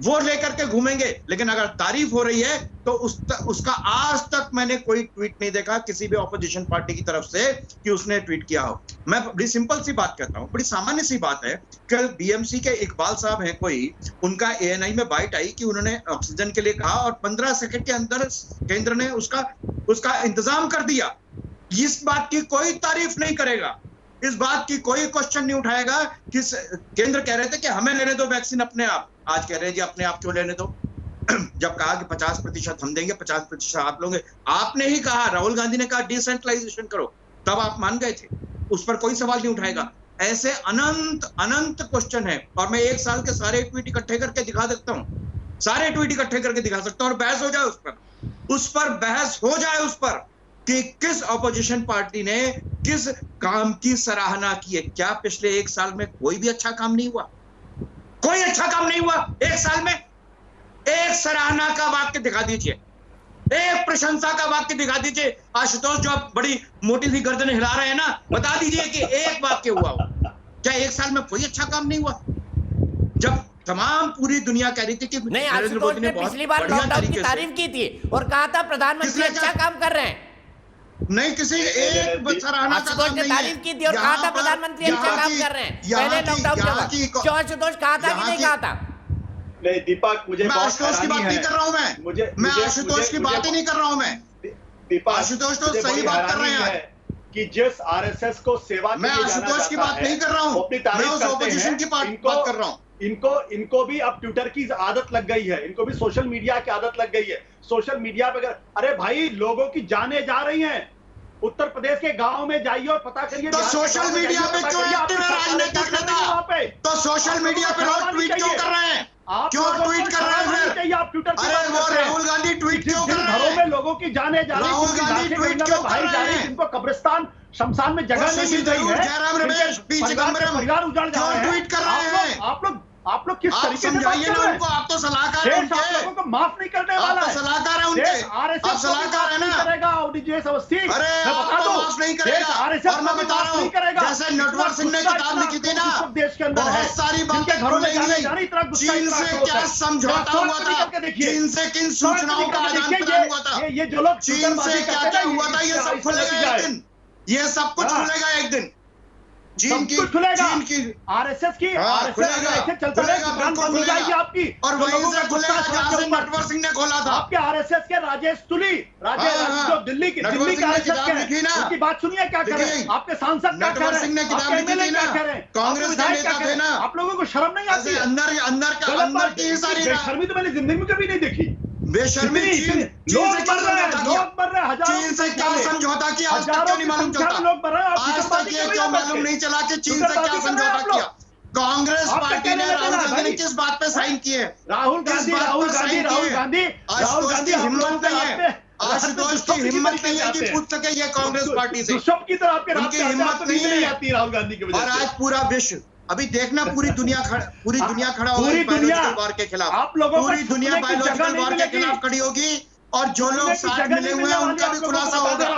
वो लेकर के घूमेंगे। लेकिन अगर तारीफ हो रही है तो उसका आज तक मैंने कोई ट्वीट नहीं देखा किसी भी ऑपोजिशन पार्टी की तरफ से कि उसने ट्वीट किया हो। मैं बड़ी सिंपल सी बात कहता हूं, बड़ी सामान्य सी बात है। कल बीएमसी के इकबाल साहब हैं कोई, उनका एएनआई में बाइट आई कि उन्होंने ऑक्सीजन के लिए कहा और 15 सेकंड के अंदर केंद्र ने उसका इंतजाम कर दिया। इस बात की कोई तारीफ नहीं करेगा, इस बात की कोई क्वेश्चन नहीं उठाएगा कि केंद्र कह रहे थे कि हमें लेने दो वैक्सीन अपने आप, आज कह रहे हैं जी अपने आप क्यों लेने दो। जब कहा कि 50% हम देंगे 50% आप लोगे, आपने ही कहा, राहुल गांधी ने कहा डिसेंट्रलाइजेशन करो, तब आप मान गए थे, उस पर कोई सवाल नहीं उठाएगा। ऐसे अनंत अनंत क्वेश्चन है और मैं एक साल के सारे ट्वीट इकट्ठे करके दिखा सकता हूं, सारे ट्वीट इकट्ठे करके दिखा सकता हूं और बहस हो जाए उस पर बहस हो जाए उस पर कि किस ऑपोजिशन पार्टी ने किस काम की सराहना की है। क्या पिछले एक साल में कोई भी अच्छा काम नहीं हुआ? कोई अच्छा काम नहीं हुआ एक साल में? एक सराहना का वाक्य दिखा दीजिए, एक प्रशंसा का वाक्य दिखा दीजिए। आशुतोष जो आप बड़ी मोटी सी गर्दन हिला रहे हैं ना, बता दीजिए कि एक वाक्य हुआ हो। क्या एक साल में कोई अच्छा काम नहीं हुआ? जब तमाम पूरी दुनिया कह रही थी कि नहीं, आशुतोष ने पिछली बार लॉकडाउन की तारीफ की थी और कहा था प्रधानमंत्री अच्छा काम कर रहे हैं। नहीं, किसी एक सराहना का काम नहीं है। तारीफ की थी और कहा था प्रधानमंत्री अच्छा काम कर रहे हैं पहले लॉकडाउन के बाद। क्यों आशुतोष कहा था कि नहीं कहा था? नहीं दीपक, मुझे मैं आशुतोष की बात नहीं कर रहा हूं, मैं आशुतोष की बात ही नहीं कर रहा हूं। मैं दीपक, आशुतोष तो सही बात कर रहे हैं कि जिस आरएसएस को सेवा मैं आशुतोष की बात नहीं कर रहा हूं, मैं उस ऑपोजिशन की बात कर रहा हूं। इनको भी अब ट्विटर की आदत लग गई है, इनको भी सोशल मीडिया की आदत लग गई है। सोशल मीडिया पे अरे भाई लोगों की जानें जा रही हैं, उत्तर प्रदेश के गांव में जाइए और पता करिए। तो सोशल मीडिया पे क्यों एक्टिव है राजनीतिक नेता? तो सोशल मीडिया पे लोग ट्वीट क्यों कर रहे हैं? क्यों ट्वीट कर रहे हैं फिर? आप ट्विटर अरे वो राहुल गांधी ट्वीट क्यों कर रहे हैं? घरों में लोगों की जाने जा रही है, राहुल गांधी ट्वीट क्यों कर रहे हैं? जिनको कब्रिस्तान शमशान में जगह नहीं मिल रही है, जयराम रमेश पी चिदम्बरम परिवार उजाड़ जा रहे हैं, ट्वीट कर रहे हैं? आप लोग किस तरीके से बात कर रहे हैं? आप तो सलाहकार हैं उनके, आप लोगों को माफ नहीं करने वाला है। सलाहकार है उनके, आप सलाहकार है ना? करेगा ओडीजीएस अवस्थी, अरे आपको माफ नहीं करेगा। और मैं बता रहा हूँ जैसे नटवर सिंह ने किताब लिखी थी ना, देश के अंदर बहुत सारी बातें खुलेंगी। चीन से क्या समझौता हुआ था, चीन से किन सूचनाओं का आदान प्रदान हुआ था, ये जो लोग चीन से क्या क्या हुआ था, ये सब खुलेगा एक दिन, ये सब कुछ खुलेगा एक दिन। चीन की आरएसएस की खुलेगा आपकी, और वहीं से खुलेगा जहां से नटवर सिंह ने खोला था। आपके आरएसएस के राजेश तुली, जो दिल्ली की उनकी बात सुनिए क्या कर रहे हैं आपके सांसद, नटवर सिंह ने किताब लिखी थी ना, कांग्रेस के नेता थे ना। आप लोगों को शर्म नहीं आती? अंदर की सारी बेशर्मी तो मैंने जिंदगी में कभी नहीं देखी। बेशर्मी चीन से क्या समझौता किया? चीन से क्या समझौता किया? आज तक क्यों नहीं मालूम चलता? आज तक ये क्यों मालूम नहीं चला कि चीन से क्या समझौता किया? कांग्रेस पार्टी ने राहुल गांधी ने किस बात पे साइन किए? राहुल गांधी हिम्मत नहीं है, आशुतोष की हिम्मत नहीं है कि पूछ सके ये कांग्रेस पार्टी से, उनकी हिम्मत नहीं है। राहुल गांधी की वजह और से आज पूरा विश्व, अभी देखना पूरी दुनिया खड़ा होगी बायोलॉजिकल वॉर के खिलाफ। आप लोगों पूरी दुनिया बायोलॉजिकल वॉर के खिलाफ खड़ी होगी और जो लोग साथ मिले हुए हैं उनका भी खुलासा होगा,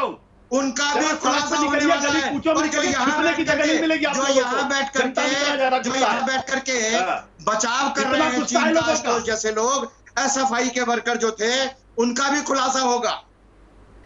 उनका भी खुलासा होने वाला है। और जो यहाँ बैठ करके बचाव कर रहे हैं चीन का आशुतोष जैसे लोग, एसएफआई के वर्कर जो थे उनका भी खुलासा होगा।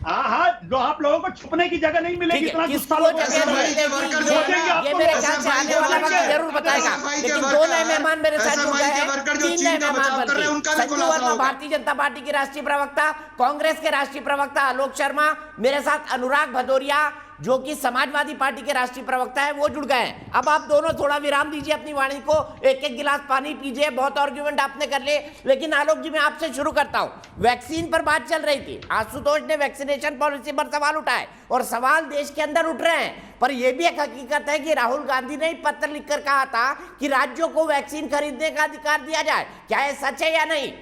हाँ, जो आप लोगों को छुपने की जगह नहीं मिलेगी। इतना गुस्सा लोगों को ये मेरे ख्याल से आने वाला वक्त जरूर बताएगा। लेकिन दो नए मेहमान मेरे साथ जुड़ गए हैं, 3 नए मेहमान बल्कि संजू वर्मा भारतीय जनता पार्टी के राष्ट्रीय प्रवक्ता, कांग्रेस के राष्ट्रीय प्रवक्ता आलोक शर्मा, मेरे साथ अनुराग भदौरिया जो कि समाजवादी पार्टी के राष्ट्रीय प्रवक्ता है, वो जुड़ गए हैं। अब आप दोनों थोड़ा विराम दीजिए अपनी वाणी को, एक एक गिलास पानी पीजिए, बहुत आर्गुमेंट आपने कर लिए। लेकिन आलोक जी मैं आपसे शुरू करता हूं। वैक्सीन पर बात चल रही थी, आशुतोष ने वैक्सीनेशन पॉलिसी पर सवाल उठाए और सवाल देश के अंदर उठ रहे हैं, पर यह भी एक हकीकत है कि राहुल गांधी ने पत्र लिखकर कहा था कि राज्यों को वैक्सीन खरीदने का अधिकार दिया जाए। क्या यह सच है या नहीं?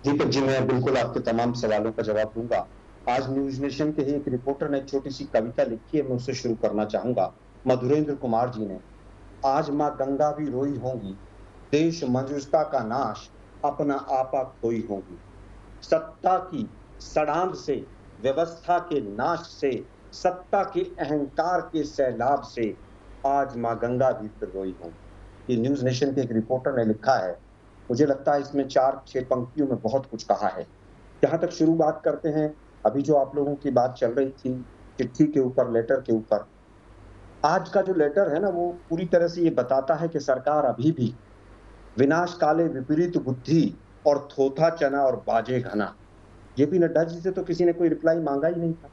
दीपक जी, मैं बिल्कुल आपके तमाम सवालों का जवाब दूंगा। आज न्यूज नेशन के एक रिपोर्टर ने छोटी सी कविता लिखी है, मैं उससे शुरू करना चाहूंगा। मधुरेंद्र कुमार जी ने, आज माँ गंगा भी रोई होंगी, देश मंजुषता का नाश, अपना आपा खोई होंगी। सत्ता की सड़ांध से, व्यवस्था के नाश से, सत्ता के अहंकार के सैलाब से आज माँ गंगा भी फिर रोई होंगी। ये न्यूज नेशन के एक रिपोर्टर ने लिखा है। मुझे लगता है इसमें 4-6 पंक्तियों में बहुत कुछ कहा है। जहां तक शुरू बात करते हैं, अभी जो आप लोगों की बात चल रही थी चिट्ठी के ऊपर, लेटर के ऊपर, आज का जो लेटर है ना, वो पूरी तरह से ये बताता है कि सरकार अभी भी विनाश काले विपरीत बुद्धि और थोथा चना और बाजे घना। जेपी नड्डा जी से तो किसी ने कोई रिप्लाई मांगा ही नहीं था।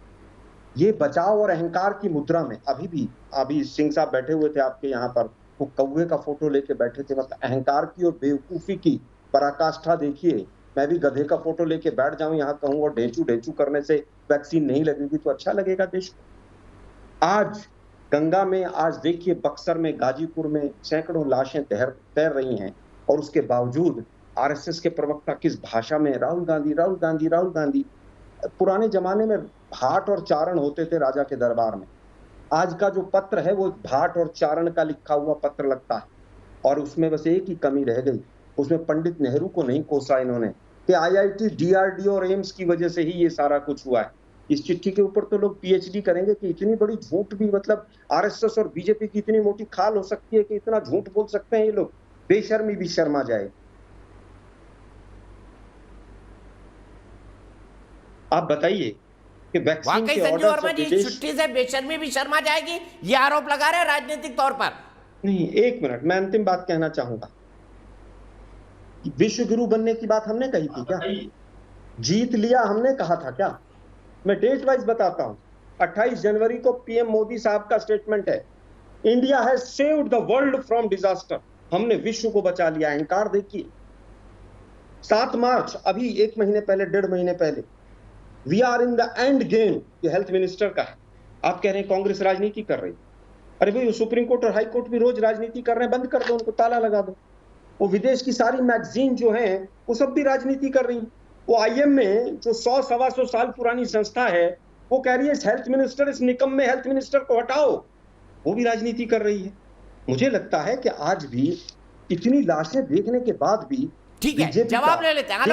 ये बचाव और अहंकार की मुद्रा में अभी सिंह साहब बैठे हुए थे आपके यहाँ पर, वो कौवे का फोटो लेके बैठे थे। मतलब अहंकार की और बेवकूफी की पराकाष्ठा देखिए। मैं भी गधे का फोटो लेके बैठ जाऊं यहाँ कहूँ और ढेंचू ढेंचू करने से वैक्सीन नहीं लगेगी तो अच्छा लगेगा देश को। आज गंगा में, आज देखिए बक्सर में, गाजीपुर में सैकड़ों लाशें तैर रही हैं और उसके बावजूद आरएसएस के प्रवक्ता किस भाषा में राहुल गांधी राहुल गांधी राहुल गांधी। पुराने जमाने में भाट और चारण होते थे राजा के दरबार में। आज का जो पत्र है वो भाट और चारण का लिखा हुआ पत्र लगता है और उसमें बस एक ही कमी रह गई, उसमें पंडित नेहरू को नहीं कोसा इन्होंने कि आईआईटी, डीआरडीओ और एम्स की वजह से ही ये सारा कुछ हुआ है। इस चिट्ठी के ऊपर तो लोग पीएचडी करेंगे कि इतनी बड़ी झूठ भी, मतलब आरएसएस और बीजेपी की इतनी मोटी खाल हो सकती है कि इतना झूठ बोल सकते हैं ये लोग। बेशर्मी भी शर्मा जाए। आप बताइए कि वैक्सीन वाकई के संजू ऑर्डर वर्मा से जी छुट्टी से बेशर्मी भी शर्मा जाएगी, ये आरोप लगा रहे हैं राजनीतिक तौर पर। नहीं, एक मिनट, मैं अंतिम बात कहना चाहूंगा। विश्व गुरु बनने की बात हमने कही थी क्या? जीत लिया हमने कहा था क्या? मैं डेट वाइज बताता हूं। 28 जनवरी को पीएम मोदी साहब का स्टेटमेंट है, India has saved the world from disaster. हमने विश्व को बचा लिया। अहंकार देखिए। 7 मार्च, अभी 1 महीने पहले, 1.5 महीने पहले, we are in the end game, ये हेल्थ मिनिस्टर का है। आप कह रहे हैं कांग्रेस राजनीति कर रही। अरे भाई, सुप्रीम कोर्ट और हाई कोर्ट भी रोज राजनीति कर रहे हैं, बंद कर दो, उनको ताला लगा दो। वो विदेश की सारी मैगजीन जो हैं वो सब भी राजनीति कर रही। वो आईएम में जो 100-125 साल पुरानी संस्था है वो कह रही है इस हेल्थ मिनिस्टर, इस निकम्मे हेल्थ मिनिस्टर को हटाओ, वो भी राजनीति कर रही है। मुझे लगता है कि आज भी इतनी लाशें देखने के बाद भी, ठीक है, जवाब ले लेते हैं,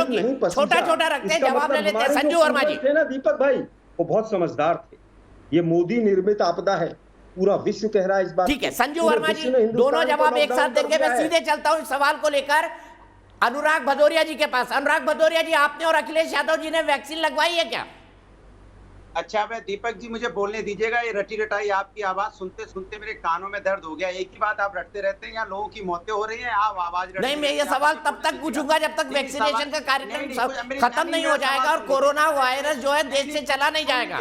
छोटा छोटा रखते हैं, जवाब ले लेते हैं। संजू वर्मा जी थे ना दीपक भाई, वो बहुत समझदार थे। ये मोदी निर्मित आपदा है, पूरा विश्व कह रहा है इस बात। ठीक है संजू वर्मा जी, दोनों जवाब एक साथ देंगे। मैं सीधे चलता हूं इस सवाल को लेकर अनुराग भदौरिया जी के पास। अनुराग भदौरिया जी, आपने और अखिलेश यादव जी ने वैक्सीन लगवाई है क्या? अच्छा, मैं दीपक जी, मुझे बोलने दीजिएगा। ये रटी रटाई आपकी आवाज सुनते सुनते मेरे कानों में दर्द हो गया। एक ही बात आप रटते रहते हैं, यहाँ लोगों की मौतें हो रही हैं, आप आवाज नहीं, मैं ये सवाल तब तक पूछूंगा जब तक वैक्सीनेशन का कार्यक्रम खत्म नहीं हो जाएगा और कोरोना वायरस जो है देश से चला नहीं जाएगा।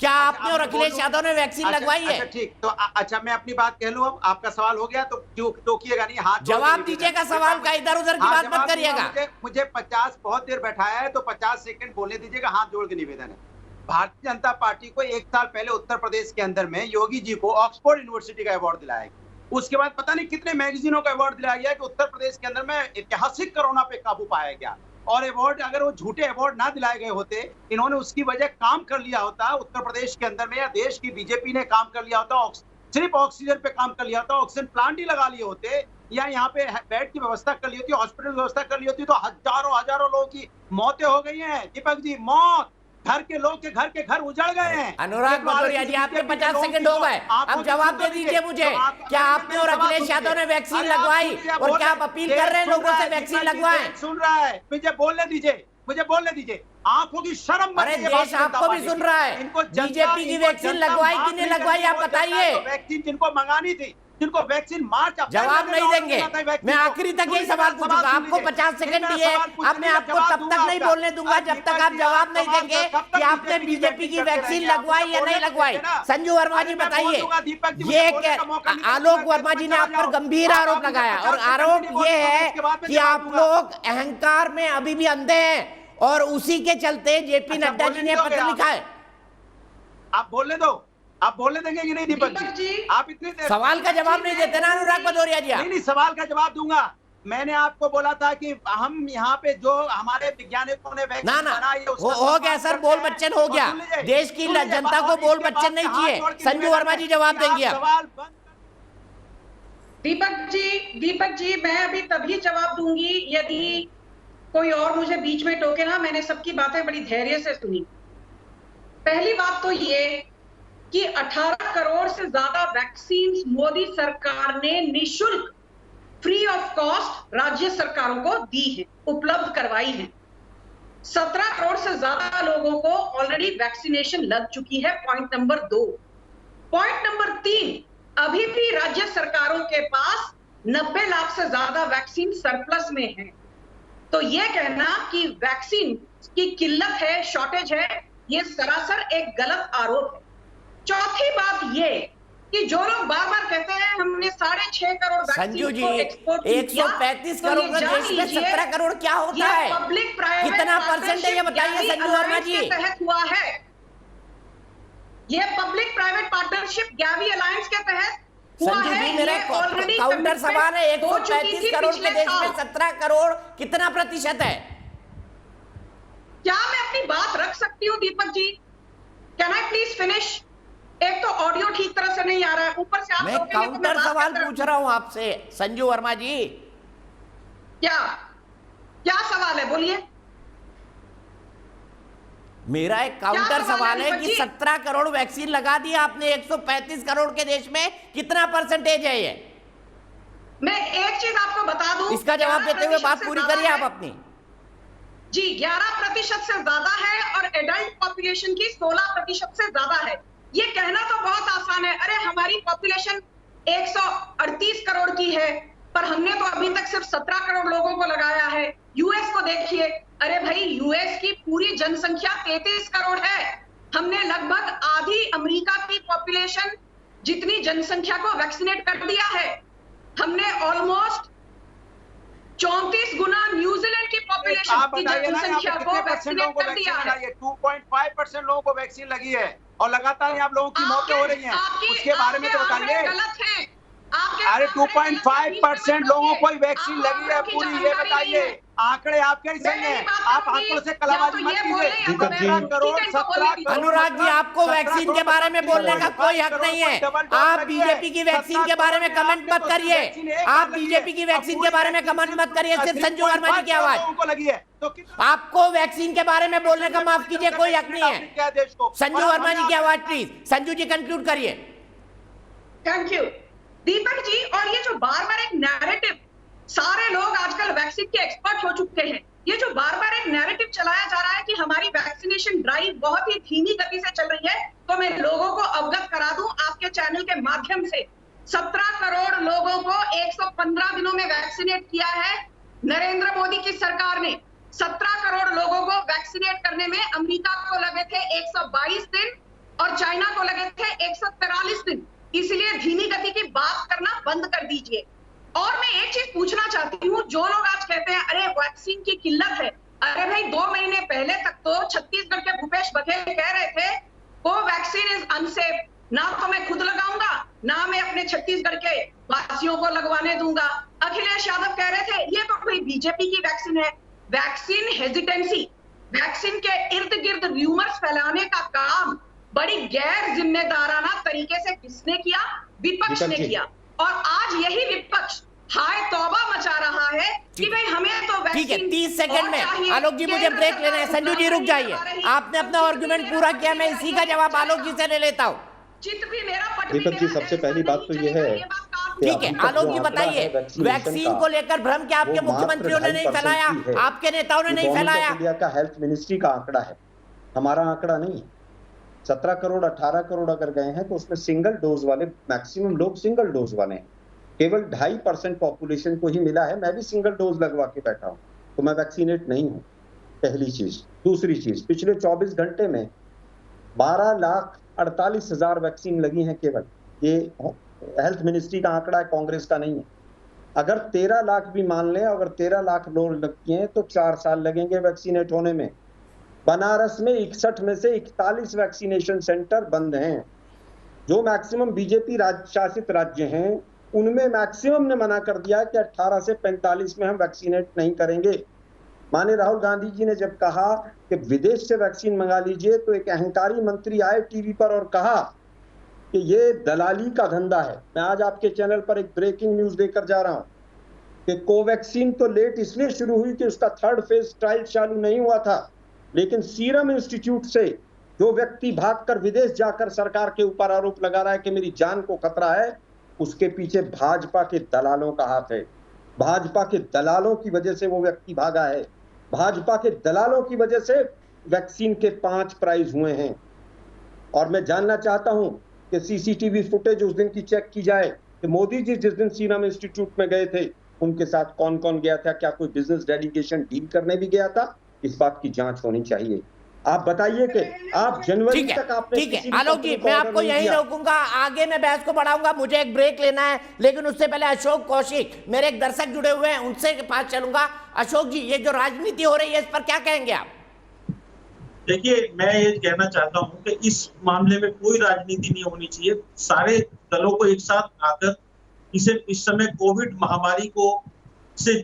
क्या आपने और अखिलेश यादव ने वैक्सीन लगवाई है? ठीक, तो अच्छा मैं अपनी बात कह लूं। अब आपका सवाल हो गया तो क्यों टोकिएगा नहीं, हाथ जवाब दीजिएगा सवाल का, इधर उधर की बात मत करिएगा। मुझे 50 बहुत देर बैठाया है तो 50 सेकंड बोलने दीजिएगा, हाथ जोड़ के निवेदन है। भारतीय जनता पार्टी को 1 साल पहले उत्तर प्रदेश के अंदर में योगी जी को ऑक्सफोर्ड यूनिवर्सिटी का अवार्ड दिलाया गया। उसके बाद पता नहीं कितने मैगजीनों का अवार्ड दिलाया गया कि उत्तर प्रदेश के अंदर में ऐतिहासिक कोरोना पे काबू पाया गया। और अवार्ड, अगर वो झूठे अवार्ड ना दिलाए गए होते, इन्होंने उसकी वजह काम कर लिया होता उत्तर प्रदेश के अंदर में, या देश की बीजेपी ने काम कर लिया होता, सिर्फ ऑक्सीजन पे काम कर लिया होता, ऑक्सीजन प्लांट ही लगा लिए होते, या यहाँ पे बेड की व्यवस्था कर ली होती, हॉस्पिटल व्यवस्था कर ली होती, तो हजारों लोगों की मौतें हो गई हैं। दीपक जी, मौत, घर के लोग के घर उजड़ गए हैं। अनुराग भदौरिया जी, आपके 50 सेकंड हो गए, अब जवाब दे दीजिए मुझे। क्या आपने और अखिलेश यादव ने वैक्सीन लगवाई और क्या आप अपील कर रहे हैं लोगों से वैक्सीन लगवाएं? सुन रहा है, मुझे बोलने दीजिए, आंखों की शर्म। अरे देश आपको भी सुन रहा है। बीजेपी की वैक्सीन लगवाई कि नहीं लगवाई, आप बताइए। वैक्सीन जिनको मंगानी थी, जिनको वैक्सीन मार्च, जवाब नहीं देंगे। मैं आखिरी तक यही सवाल पूछूंगा, आपको 50 सेकंड दिए, अब मैं आपको तब तक नहीं बोलने दूंगा जब तक आप जवाब नहीं देंगे कि आपने बीजेपी की वैक्सीन लगवाई या नहीं लगवाई। संजू वर्मा जी बताइए। ये आलोक वर्मा जी ने आप पर गंभीर आरोप लगाया और आरोप ये है कि आप लोग अहंकार में अभी भी अंधे हैं और उसी के चलते जेपी नड्डा जी ने पत्र लिखा है। आप बोलने दो, आप बोलने देंगे कि नहीं दीपक जी? आप इतने सवाल का जवाब नहीं देते ना अनुराग भदौरिया जी। नहीं, सवाल का जवाब दूंगा। मैंने आपको बोला था कि हम यहाँ पे जो हमारे वैज्ञानिकों ने वैक्सीन बनाई हो गया सर, बोल बच्चन हो गया। देश की जनता को बोल बच्चन नहीं चाहिए। संजू वर्मा जी जवाब देंगे आप। दीपक जी, मैं अभी तभी जवाब दूंगी यदि कोई और मुझे बीच में टोके ना। मैंने सबकी बातें बड़ी धैर्य से सुनी। पहली बात तो ये कि 18 करोड़ से ज्यादा वैक्सीन मोदी सरकार ने निशुल्क फ्री ऑफ कॉस्ट राज्य सरकारों को दी है, उपलब्ध करवाई है। 17 करोड़ से ज्यादा लोगों को ऑलरेडी वैक्सीनेशन लग चुकी है। Point number 2। पॉइंट नंबर 3, अभी भी राज्य सरकारों के पास 90 लाख से ज्यादा वैक्सीन सरप्लस में है। तो ये कहना कि वैक्सीन की किल्लत है, शॉर्टेज है, ये सरासर एक गलत आरोप है। चौथी बात ये कि जो लोग बार बार कहते हैं हमने 6.5 करोड़ संजू वैक्सीन जी, को एक्सपोर्ट किया, 135 तो करोड़ ये का जान देश में लीजिए 17 करोड़ क्या होता ये है? पब्लिक प्राइवेट कितना परसेंट है ये बताइए संजू वर्मा जी। के तहत हुआ है। ये पब्लिक प्राइवेट पार्टनरशिप गैवी अलायंस के तहत हुआ संजू है। जी, मेरा ये already काउंटर सवाल है, commitment हो चुकी 135 थी करोड़ के पिछले देश में साल। 17 करोड़ कितना प्रतिशत है? क्या मैं अपनी बात रख सकती हूँ Deepak ji? Can I please finish? एक तो ऑडियो ठीक तरह से नहीं आ रहा है, ऊपर से आप मैं रोकेंगे तो मैं काउंटर बात सवाल करते पूछ रहा हूं आपसे संजू वर्मा जी। क्या सवाल है, बोलिए। मेरा एक काउंटर सवाल है कि जी? 17 करोड़ वैक्सीन लगा दी आपने, 135 करोड़ के देश में कितना परसेंटेज है ये? मैं एक चीज आपको बता दूं, इसका जवाब देते हुए बात 11% पूरी से करिए ज्यादा आप है। अपनी। जी, 11% से ज्यादा है और एडल्ट पॉपुलेशन की 16% से ज्यादा है। ये कहना तो बहुत आसान है, अरे हमारी पॉपुलेशन 138 करोड़ की है, पर हमने तो अभी तक सिर्फ 17 करोड़ लोगों को लगाया है। यूएस को देखिए, अरे भाई यूएस की पूरी जनसंख्या 33 करोड़ है, हमने लगभग आधी अमेरिका की पॉपुलेशन जितनी जनसंख्या को वैक्सीनेट कर दिया है। हमने ऑलमोस्ट 34 गुना न्यूजीलैंड की पॉपुलेशन आप की बताइए ना, जनसंख्या को कितने परसेंट लोगों वैक्सीनेट को कर दिया वैक्सीन है। लगाई है? 2.5% लोगों को वैक्सीन लगी है और लगातार ही आप लोगों की मौतें हो रही हैं, उसके बारे में तो बताइए। गलत है। अरे 2.5% लोगों को ही वैक्सीन लगी है पूरी, ये बताइए। आंकड़े आपके ही सही हैं, आप आंकड़ों से कलाबाजी मत कीजिए। 17 करोड़ 17 करोड़ अनुराग जी, आपको वैक्सीन के बारे में बोलने का कोई हक नहीं है। आप बीजेपी की वैक्सीन के बारे में कमेंट मत करिए। आप बीजेपी की वैक्सीन के बारे में कमेंट मत करिए। सिर्फ संजू वर्मा जी की आवाज। लगी है तो आपको वैक्सीन के बारे में बोलने का माफ कीजिए, कोई हक नहीं है। संजू वर्मा जी की आवाज प्लीज। संजू जी कंक्लूड करिए। Thank you Deepak ji. और ये जो बार बार एक नैरेटिव, सारे लोग आजकल वैक्सीन के एक्सपर्ट हो चुके हैं, ये जो बार बार एक नैरेटिव चलाया जा रहा है कि हमारी वैक्सीनेशन ड्राइव बहुत ही धीमी गति से चल रही है, तो मैं लोगों को अवगत करा दूं आपके चैनल के माध्यम से। 17 करोड़ लोगों को 115 दिनों में वैक्सीनेट किया है नरेंद्र मोदी की सरकार ने। 17 करोड़ लोगों को वैक्सीनेट करने में अमेरिका को लगे थे 122 दिन और चाइना को लगे थे 143 दिन। इसलिए धीमी गति की बात करना बंद कर दीजिए। और मैं एक चीज पूछना चाहती हूँ, जो लोग आज कहते हैं अरे वैक्सीन की किल्लत है, अरे भाई 2 महीने पहले तक तो छत्तीसगढ़ के भूपेश बघेल कह रहे थे कोवैक्सीन इज अनसेफ, ना तो मैं खुद लगाऊंगा ना मैं अपने छत्तीसगढ़ के वासियों को लगवाने दूंगा। अखिलेश यादव कह रहे थे ये तो कोई बीजेपी की वैक्सीन है। वैक्सीन हेजिटेंसी, वैक्सीन के इर्द गिर्द र्यूमर्स फैलाने का काम बड़ी गैर जिम्मेदाराना तरीके से किसने किया? विपक्ष ने किया। और आज यही विपक्ष हाय तौबा मचा रहा है कि भाई हमें तो वैक्सीन। ठीक है, 30 सेकंड में आलोक जी मुझे ब्रेक लेना है। संजू जी रुक जाइए, आपने अपना आर्गुमेंट पूरा किया, मैं इसी का जवाब आलोक जी से ले लेता हूँ। दीपक जी, सबसे पहली बात तो ये है, ठीक है आलोक जी बताइए, वैक्सीन को लेकर भ्रम क्या आपके मुख्यमंत्रियों ने नहीं फैलाया, आपके नेताओं ने नहीं फैलाया? इंडिया का हेल्थ मिनिस्ट्री का आंकड़ा है, हमारा आंकड़ा नहीं है। 17 करोड़ 18 करोड़ अगर गए हैं तो उसमें सिंगल डोज वाले मैक्सिमम लोग सिंगल डोज वाले हैं। केवल 2.5% पॉपुलेशन को ही मिला है। मैं भी सिंगल डोज लगवा के बैठा हूं, तो मैं वैक्सीनेट नहीं हूं, पहली चीज। दूसरी चीज, पिछले 24 घंटे में 12,48,000 वैक्सीन लगी हैं केवल। ये हेल्थ मिनिस्ट्री का आंकड़ा है, कांग्रेस का नहीं है। अगर 13 लाख भी मान लें, अगर 13 लाख लोग लगती हैं तो 4 साल लगेंगे वैक्सीनेट होने में। बनारस में 61 में से 41 वैक्सीनेशन सेंटर बंद हैं। जो मैक्सिमम बीजेपी शासित राज्य हैं उनमें मैक्सिमम ने मना कर दिया कि 18 से 45 में हम वैक्सीनेट नहीं करेंगे। माननीय राहुल गांधी जी ने जब कहा कि विदेश से वैक्सीन मंगा लीजिए, तो एक अहंकारी मंत्री आए टीवी पर और कहा कि ये दलाली का धंधा है। मैं आज आपके चैनल पर एक ब्रेकिंग न्यूज देकर जा रहा हूं कि कोवैक्सीन तो लेट इसलिए शुरू हुई कि उसका 3rd फेज ट्रायल चालू नहीं हुआ था, लेकिन सीरम इंस्टीट्यूट से जो व्यक्ति भागकर विदेश जाकर सरकार के ऊपर आरोप लगा रहा है कि मेरी जान को खतरा है, उसके पीछे भाजपा के दलालों का हाथ है। भाजपा के दलालों की वजह से वो व्यक्ति भागा है। भाजपा के दलालों की वजह से वैक्सीन के 5 प्राइज हुए हैं। और मैं जानना चाहता हूं कि सीसीटीवी फुटेज उस दिन की चेक की जाए कि मोदी जी जिस दिन सीरम इंस्टीट्यूट में गए थे उनके साथ कौन कौन गया था, क्या कोई बिजनेस डेलीगेशन डील करने भी गया था, इस बात की जांच होनी चाहिए। आप बताइए कि आप जनवरी तक आपने ठीक है आलोक जी, मैं आपको यही रोकूंगा, आगे मैं बहस को बढ़ाऊंगा, मुझे एक ब्रेक लेना है, लेकिन उससे पहले अशोक कौशिक मेरे एक दर्शक जुड़े हुए हैं, उनसे पास चलूंगा। अशोक जी, ये जो राजनीति हो रही है इस पर क्या कहेंगे आप? देखिए, मैं ये कहना चाहता हूं कि इस मामले में कोई राजनीति नहीं होनी चाहिए। सारे दलों को एक साथ आकर इस समय कोविड महामारी को से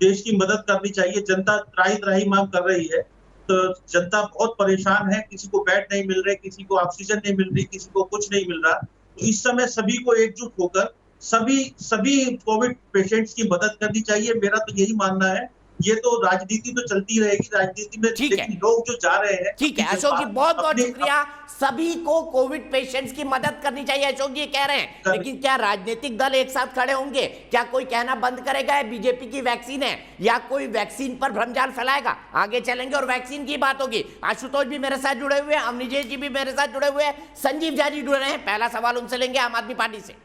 देश की मदद करनी चाहिए। जनता त्राही त्राही मांग कर रही है, तो जनता बहुत परेशान है, किसी को बेड नहीं मिल रहे, किसी को ऑक्सीजन नहीं मिल रही, किसी को कुछ नहीं मिल रहा। तो इस समय सभी को एकजुट होकर सभी कोविड पेशेंट्स की मदद करनी चाहिए। मेरा तो यही मानना है। ये तो राजनीति तो चलती रहेगी, राजनीति में लेकिन लोग जो जा रहे हैं। ठीक है अशोक जी, बहुत बहुत शुक्रिया। सभी को कोविड पेशेंट्स की मदद करनी चाहिए, अशोक जी कह रहे हैं, लेकिन क्या राजनीतिक दल एक साथ खड़े होंगे? क्या कोई कहना बंद करेगा बीजेपी की वैक्सीन है, या कोई वैक्सीन पर भ्रमजाल फैलाएगा? आगे चलेंगे और वैक्सीन की बात होगी। आशुतोष भी मेरे साथ जुड़े हुए हैं, अवनीश जी भी मेरे साथ जुड़े हुए हैं, संजीव झा जी जुड़े हैं। पहला सवाल उनसे लेंगे, आम आदमी पार्टी से।